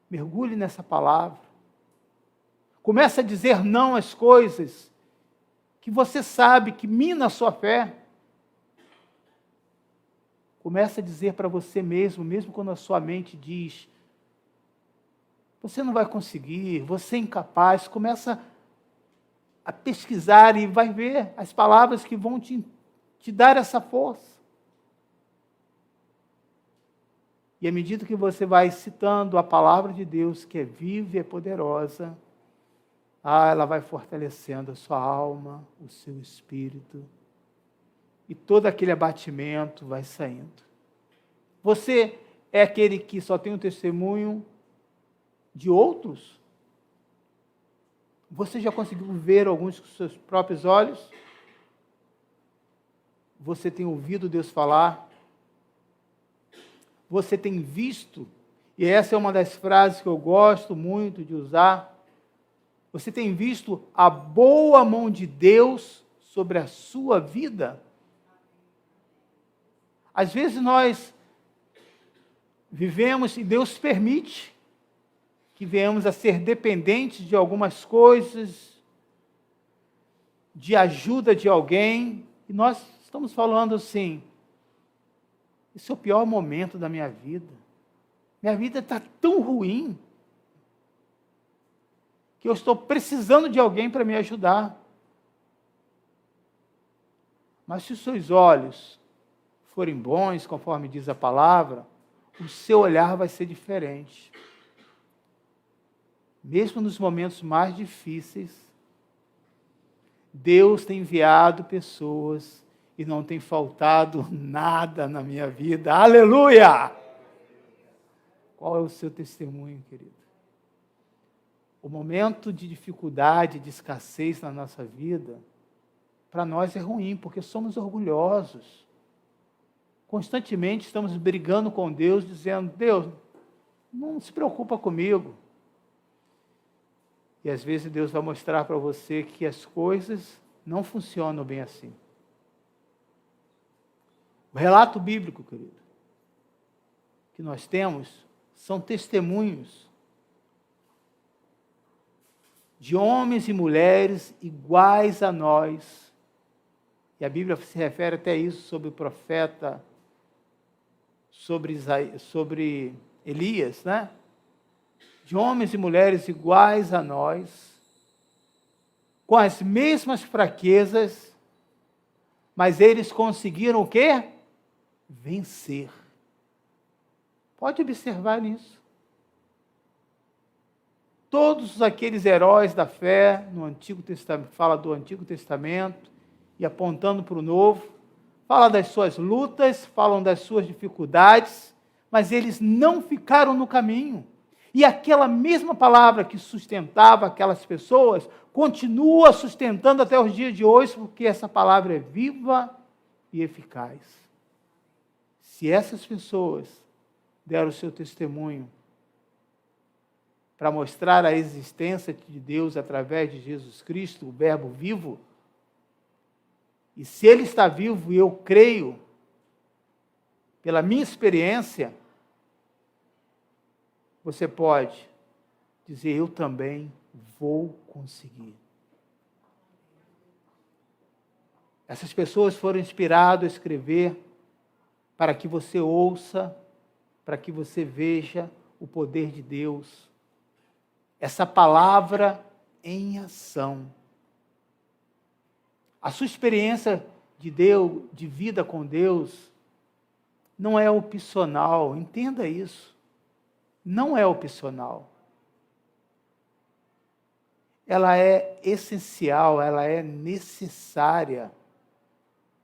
mergulhe nessa palavra. Comece a dizer não às coisas que você sabe que mina a sua fé. Comece a dizer para você mesmo, mesmo quando a sua mente diz, você não vai conseguir, você é incapaz. Começa a pesquisar e vai ver as palavras que vão te dar essa força. E à medida que você vai citando a palavra de Deus, que é viva e é poderosa, ela vai fortalecendo a sua alma, o seu espírito, e todo aquele abatimento vai saindo. Você é aquele que só tem um testemunho de outros? Você já conseguiu ver alguns com seus próprios olhos? Você tem ouvido Deus falar? Você tem visto? E essa é uma das frases que eu gosto muito de usar. Você tem visto a boa mão de Deus sobre a sua vida? Às vezes nós vivemos e Deus permite que venhamos a ser dependentes de algumas coisas, de ajuda de alguém, e nós estamos falando assim, esse é o pior momento da minha vida. Minha vida está tão ruim que eu estou precisando de alguém para me ajudar. Mas se os seus olhos forem bons, conforme diz a palavra, o seu olhar vai ser diferente. Mesmo nos momentos mais difíceis, Deus tem enviado pessoas e não tem faltado nada na minha vida. Aleluia! Qual é o seu testemunho, querido? O momento de dificuldade, de escassez na nossa vida, para nós é ruim, porque somos orgulhosos. Constantemente estamos brigando com Deus, dizendo, Deus, não se preocupa comigo. E às vezes Deus vai mostrar para você que as coisas não funcionam bem assim. O relato bíblico, querido, que nós temos, são testemunhos de homens e mulheres iguais a nós. E a Bíblia se refere até isso sobre o profeta, sobre Elias, né? De homens e mulheres iguais a nós, com as mesmas fraquezas, mas eles conseguiram o quê? Vencer. Pode observar isso. Todos aqueles heróis da fé no Antigo Testamento, fala do Antigo Testamento e apontando para o Novo, fala das suas lutas, falam das suas dificuldades, mas eles não ficaram no caminho. E aquela mesma palavra que sustentava aquelas pessoas, continua sustentando até os dias de hoje, porque essa palavra é viva e eficaz. Se essas pessoas deram o seu testemunho para mostrar a existência de Deus através de Jesus Cristo, o Verbo vivo, e se Ele está vivo e eu creio, pela minha experiência, você pode dizer, eu também vou conseguir. Essas pessoas foram inspiradas a escrever para que você ouça, para que você veja o poder de Deus. Essa palavra em ação. A sua experiência de Deus, de vida com Deus, não é opcional, entenda isso. Não é opcional. Ela é essencial, ela é necessária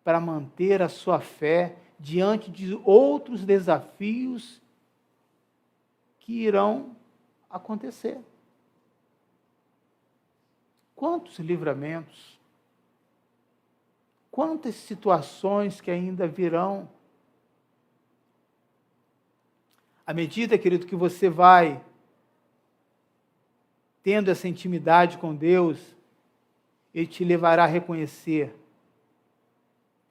para manter a sua fé diante de outros desafios que irão acontecer. Quantos livramentos, quantas situações que ainda virão. À medida, querido, que você vai tendo essa intimidade com Deus, Ele te levará a reconhecer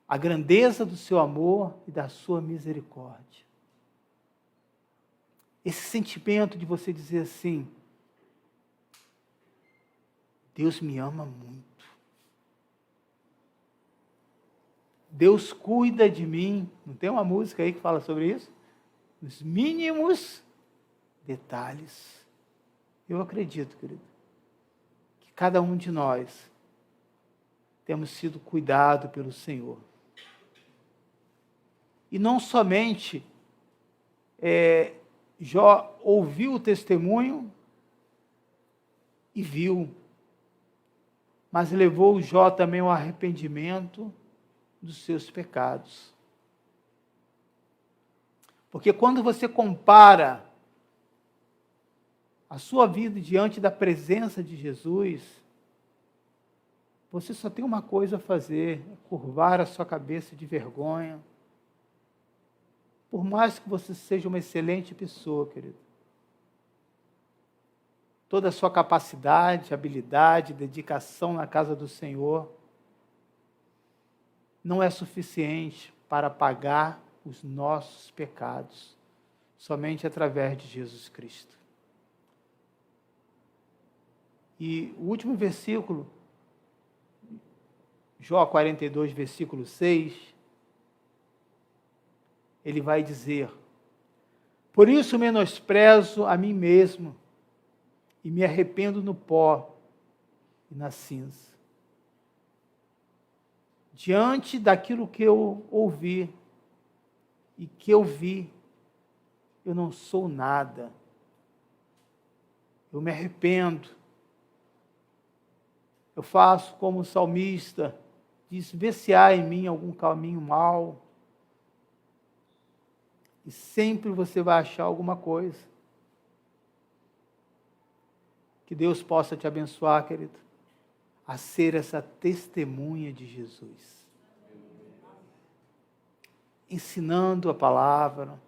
a grandeza do seu amor e da sua misericórdia. Esse sentimento de você dizer assim, Deus me ama muito. Deus cuida de mim. Não tem uma música aí que fala sobre isso? Os mínimos detalhes. Eu acredito, querido, que cada um de nós temos sido cuidado pelo Senhor. E não somente Jó ouviu o testemunho e viu, mas levou Jó também ao arrependimento dos seus pecados. Porque quando você compara a sua vida diante da presença de Jesus, você só tem uma coisa a fazer, curvar a sua cabeça de vergonha. Por mais que você seja uma excelente pessoa, querido, toda a sua capacidade, habilidade, dedicação na casa do Senhor não é suficiente para pagar os nossos pecados, somente através de Jesus Cristo. E o último versículo, Jó 42, versículo 6, ele vai dizer: por isso menosprezo a mim mesmo e me arrependo no pó e na cinza. Diante daquilo que eu ouvi e que eu vi, eu não sou nada. Eu me arrependo. Eu faço como o salmista diz: vê se há em mim algum caminho mau. E sempre você vai achar alguma coisa. Que Deus possa te abençoar, querido, a ser essa testemunha de Jesus. Ensinando a palavra,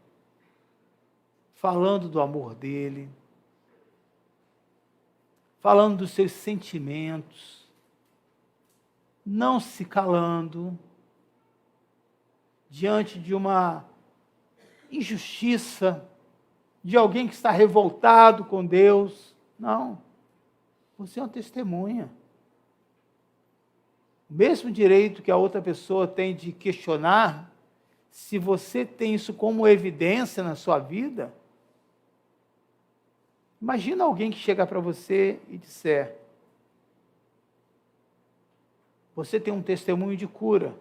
falando do amor dele, falando dos seus sentimentos, não se calando diante de uma injustiça, de alguém que está revoltado com Deus. Não, você é uma testemunha. O mesmo direito que a outra pessoa tem de questionar, se você tem isso como evidência na sua vida, imagina alguém que chega para você e disser: você tem um testemunho de cura,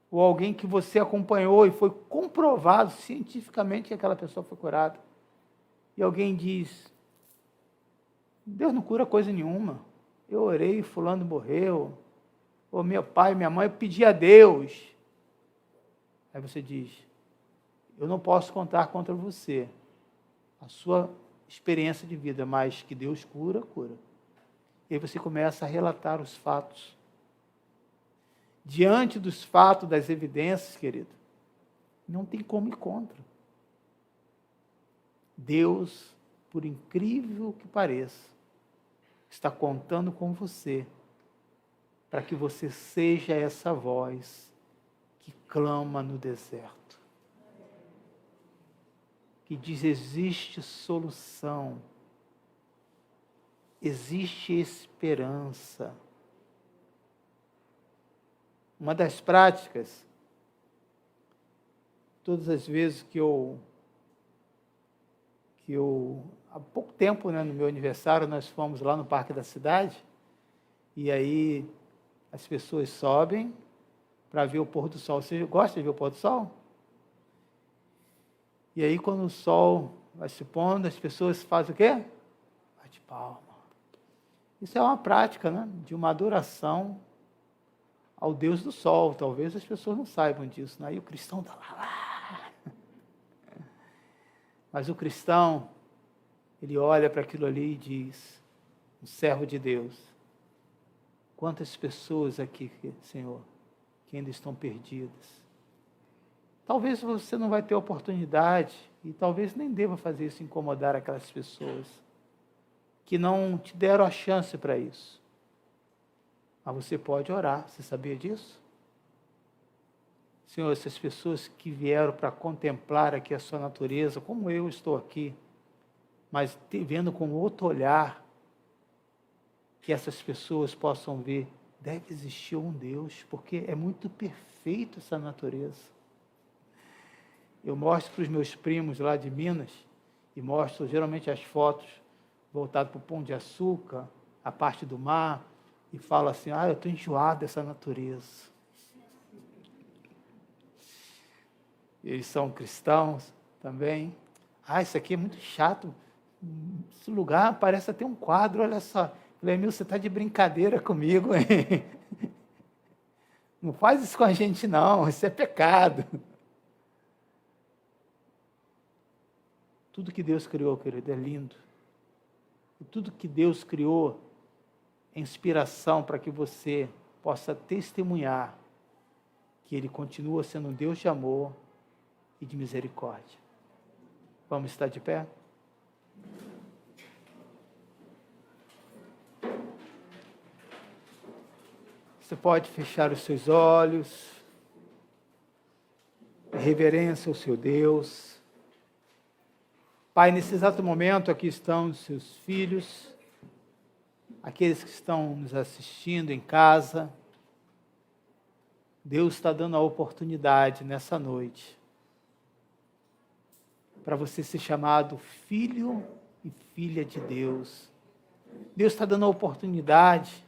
ou alguém que você acompanhou e foi comprovado cientificamente que aquela pessoa foi curada, e alguém diz: Deus não cura coisa nenhuma, eu orei, fulano morreu, ou meu pai, minha mãe, eu pedi a Deus. Aí você diz: eu não posso contar contra você, a sua experiência de vida, mas que Deus cura, cura. E aí você começa a relatar os fatos. Diante dos fatos, das evidências, querido, não tem como ir contra. Deus, por incrível que pareça, está contando com você, para que você seja essa voz que clama no deserto, que diz: existe solução, existe esperança. Uma das práticas, todas as vezes que eu há pouco tempo, no meu aniversário, nós fomos lá no Parque da Cidade, e aí as pessoas sobem para ver o pôr do sol. Você gosta de ver o pôr do sol? E aí, quando o sol vai se pondo, as pessoas fazem o quê? Bate palma. Isso é uma prática, né? De uma adoração ao Deus do sol. Talvez as pessoas não saibam disso, né? E o cristão está lá. Mas o cristão, ele olha para aquilo ali e diz, um servo de Deus, quantas pessoas aqui, Senhor, que ainda estão perdidas. Talvez você não vai ter oportunidade, e talvez nem deva fazer isso, incomodar aquelas pessoas que não te deram a chance para isso. Mas você pode orar, você sabia disso? Senhor, essas pessoas que vieram para contemplar aqui a sua natureza, como eu estou aqui, mas vendo com outro olhar, que essas pessoas possam ver, deve existir um Deus, porque é muito perfeito essa natureza. Eu mostro para os meus primos lá de Minas, e mostro geralmente as fotos voltadas para o Pão de Açúcar, a parte do mar, e falo assim, eu estou enjoado dessa natureza. Eles são cristãos também. Isso aqui é muito chato. Esse lugar parece até um quadro, olha só. Emil, você está de brincadeira comigo, hein? Não faz isso com a gente, não. Isso é pecado. Tudo que Deus criou, querido, é lindo. E tudo que Deus criou é inspiração para que você possa testemunhar que Ele continua sendo um Deus de amor e de misericórdia. Vamos estar de pé? Você pode fechar os seus olhos, reverência ao seu Deus. Pai, nesse exato momento aqui estão os seus filhos, aqueles que estão nos assistindo em casa. Deus está dando a oportunidade nessa noite para você ser chamado filho e filha de Deus. Deus está dando a oportunidade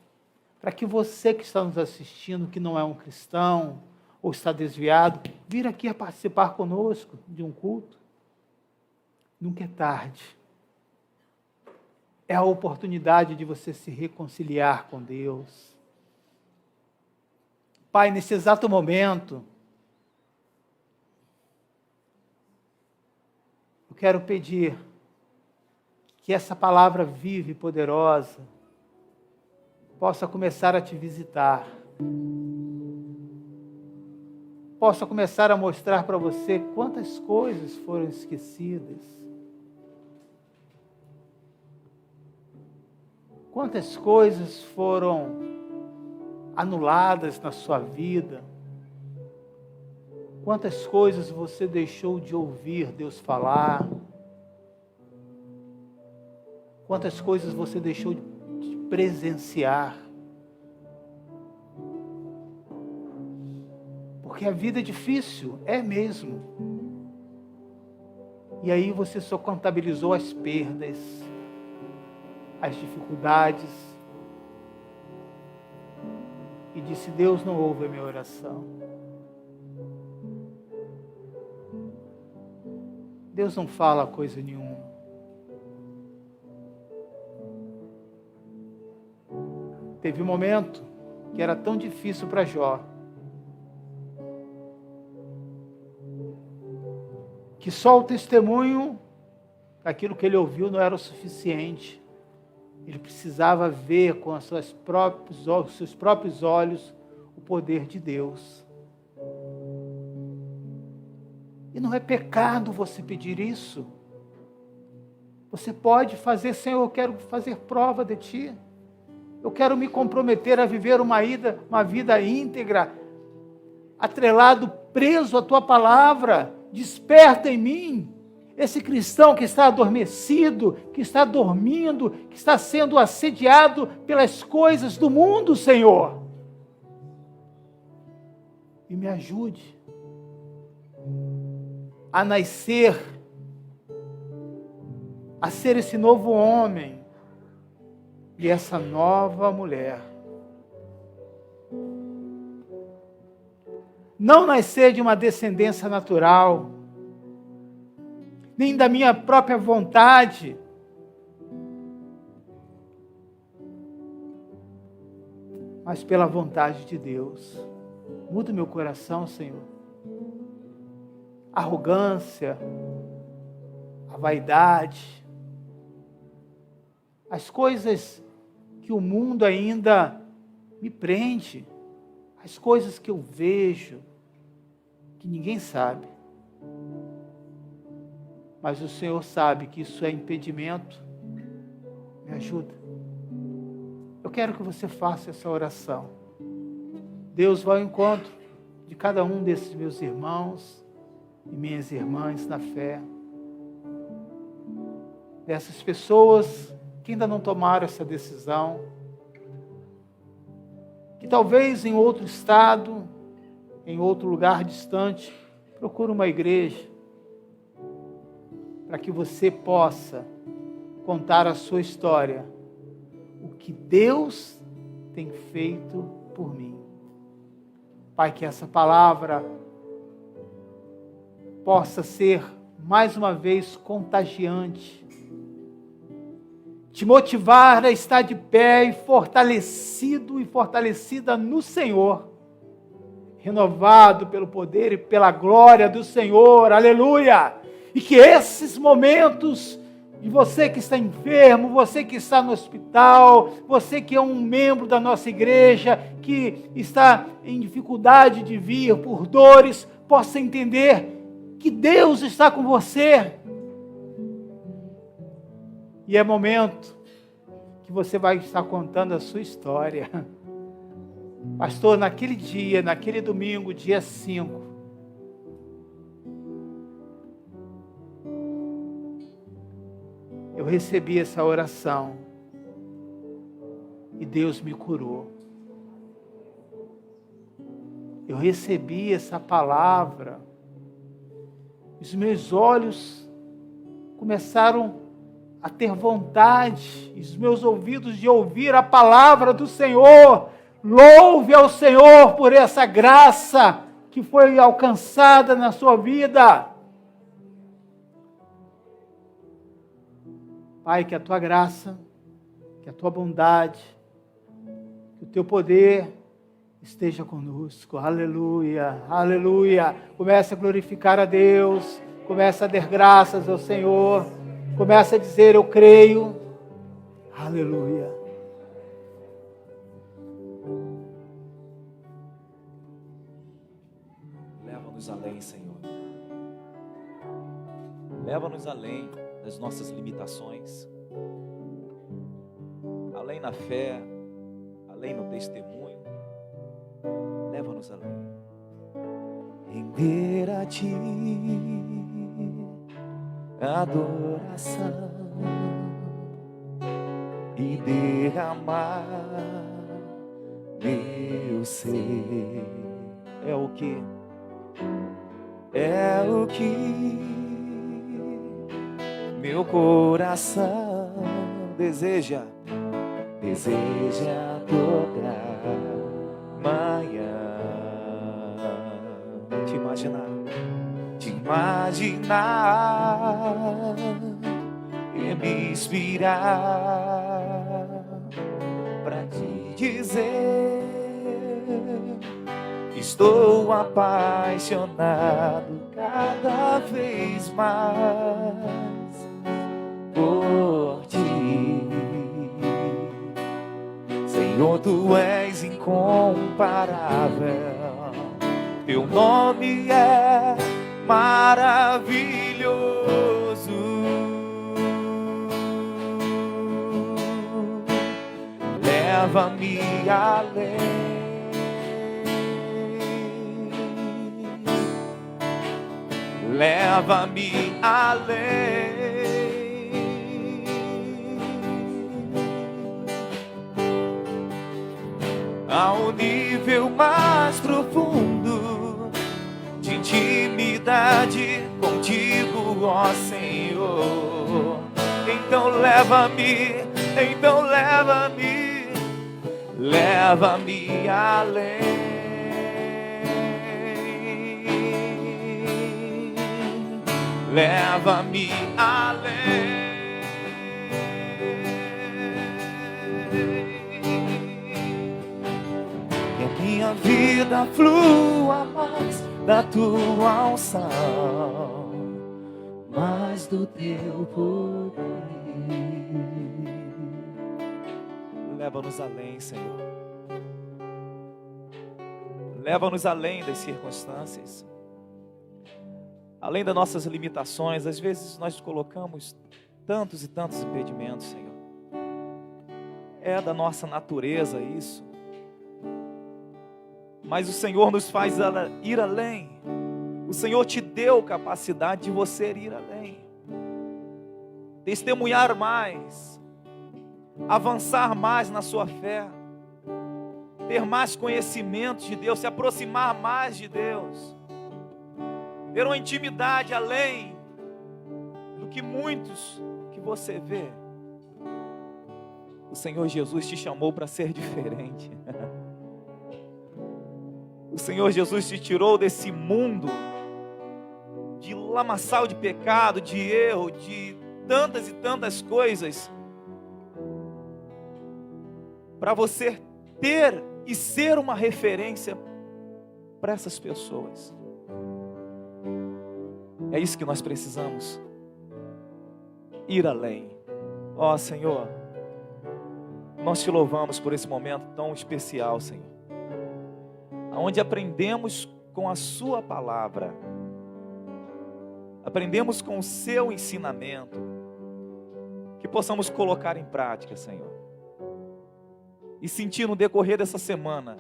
para que você que está nos assistindo, que não é um cristão, ou está desviado, vir aqui a participar conosco de um culto. Nunca é tarde. É a oportunidade de você se reconciliar com Deus. Pai, nesse exato momento, eu quero pedir que essa palavra viva e poderosa possa começar a te visitar, possa começar a mostrar para você quantas coisas foram esquecidas, quantas coisas foram anuladas na sua vida, quantas coisas você deixou de ouvir Deus falar, quantas coisas você deixou de presenciar. Porque a vida é difícil, é mesmo. E aí você só contabilizou as perdas, as dificuldades, e disse, Deus não ouve a minha oração. Deus não fala coisa nenhuma. Teve um momento que era tão difícil para Jó, que só o testemunho daquilo que ele ouviu não era o suficiente. Ele precisava ver com os seus próprios olhos o poder de Deus. E não é pecado você pedir isso. Você pode fazer, Senhor, eu quero fazer prova de Ti. Eu quero me comprometer a viver uma vida íntegra, atrelado, preso à Tua palavra. Desperta em mim esse cristão que está adormecido, que está dormindo, que está sendo assediado pelas coisas do mundo, Senhor. E me ajude a nascer, a ser esse novo homem e essa nova mulher. não nascer de uma descendência natural, nem da minha própria vontade, mas pela vontade de Deus. Muda meu coração, Senhor. A arrogância, a vaidade, as coisas que o mundo ainda me prende, as coisas que eu vejo, que ninguém sabe. Mas o Senhor sabe que isso é impedimento. Me ajuda. Eu quero que você faça essa oração. Deus vai ao encontro de cada um desses meus irmãos e minhas irmãs na fé. Dessas pessoas que ainda não tomaram essa decisão, que talvez em outro estado, em outro lugar distante, procure uma igreja, para que você possa contar a sua história, o que Deus tem feito por mim. Pai, que essa palavra possa ser, mais uma vez, contagiante, te motivar a estar de pé e fortalecido e fortalecida no Senhor, renovado pelo poder e pela glória do Senhor, aleluia! E que esses momentos de você que está enfermo, você que está no hospital, você que é um membro da nossa igreja, que está em dificuldade de vir por dores, possa entender que Deus está com você. E é momento que você vai estar contando a sua história. Pastor, naquele dia, naquele domingo, dia 5, eu recebi essa oração e Deus me curou. Eu recebi essa palavra, os meus olhos começaram a ter vontade, os meus ouvidos de ouvir a palavra do Senhor. Louve ao Senhor por essa graça que foi alcançada na sua vida. Pai, que a tua graça, que a tua bondade, que o teu poder esteja conosco. Aleluia, aleluia. Comece a glorificar a Deus, comece a dar graças ao Senhor, comece a dizer: eu creio. Aleluia. Leva-nos além, Senhor. Leva-nos além das nossas limitações, além na fé, além no testemunho. Leva-nos além. Render a ti adoração e derramar meu ser. É o que meu coração deseja toda manhã. Te imaginar e me inspirar pra te dizer: estou apaixonado cada vez mais por ti. Senhor, tu és incomparável, teu nome é maravilhoso. Leva-me além, leva-me além, ao nível mais profundo de intimidade contigo, ó Senhor. Então leva-me, leva-me além. leva-me além. Que a minha vida flua mais da tua unção, mais do teu poder. Leva-nos além, Senhor. Leva-nos além das circunstâncias, além das nossas limitações. Às vezes nós colocamos tantos e tantos impedimentos, Senhor. É da nossa natureza isso. Mas o Senhor nos faz ir além. O Senhor te deu capacidade de você ir além. Testemunhar mais. Avançar mais na sua fé. Ter mais conhecimento de Deus. Se aproximar mais de Deus. Ter uma intimidade além do que muitos que você vê. O Senhor Jesus te chamou para ser diferente. O Senhor Jesus te tirou desse mundo de lamaçal de pecado, de erro, de tantas e tantas coisas, para você ter e ser uma referência para essas pessoas. É isso que nós precisamos. Ir além. Ó Senhor, nós te louvamos por esse momento tão especial, Senhor, onde aprendemos com a sua palavra, aprendemos com o seu ensinamento, que possamos colocar em prática, Senhor, e sentir no decorrer dessa semana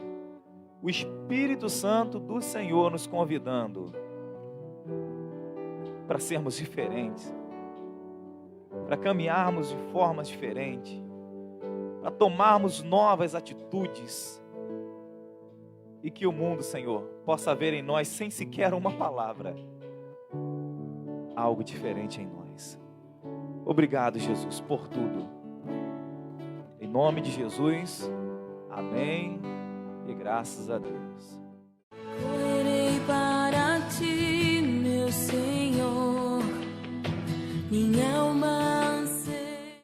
o Espírito Santo do Senhor nos convidando para sermos diferentes, para caminharmos de formas diferentes, para tomarmos novas atitudes, e que o mundo, Senhor, possa ver em nós, sem sequer uma palavra, algo diferente em nós. Obrigado, Jesus, por tudo. Em nome de Jesus, amém e graças a Deus.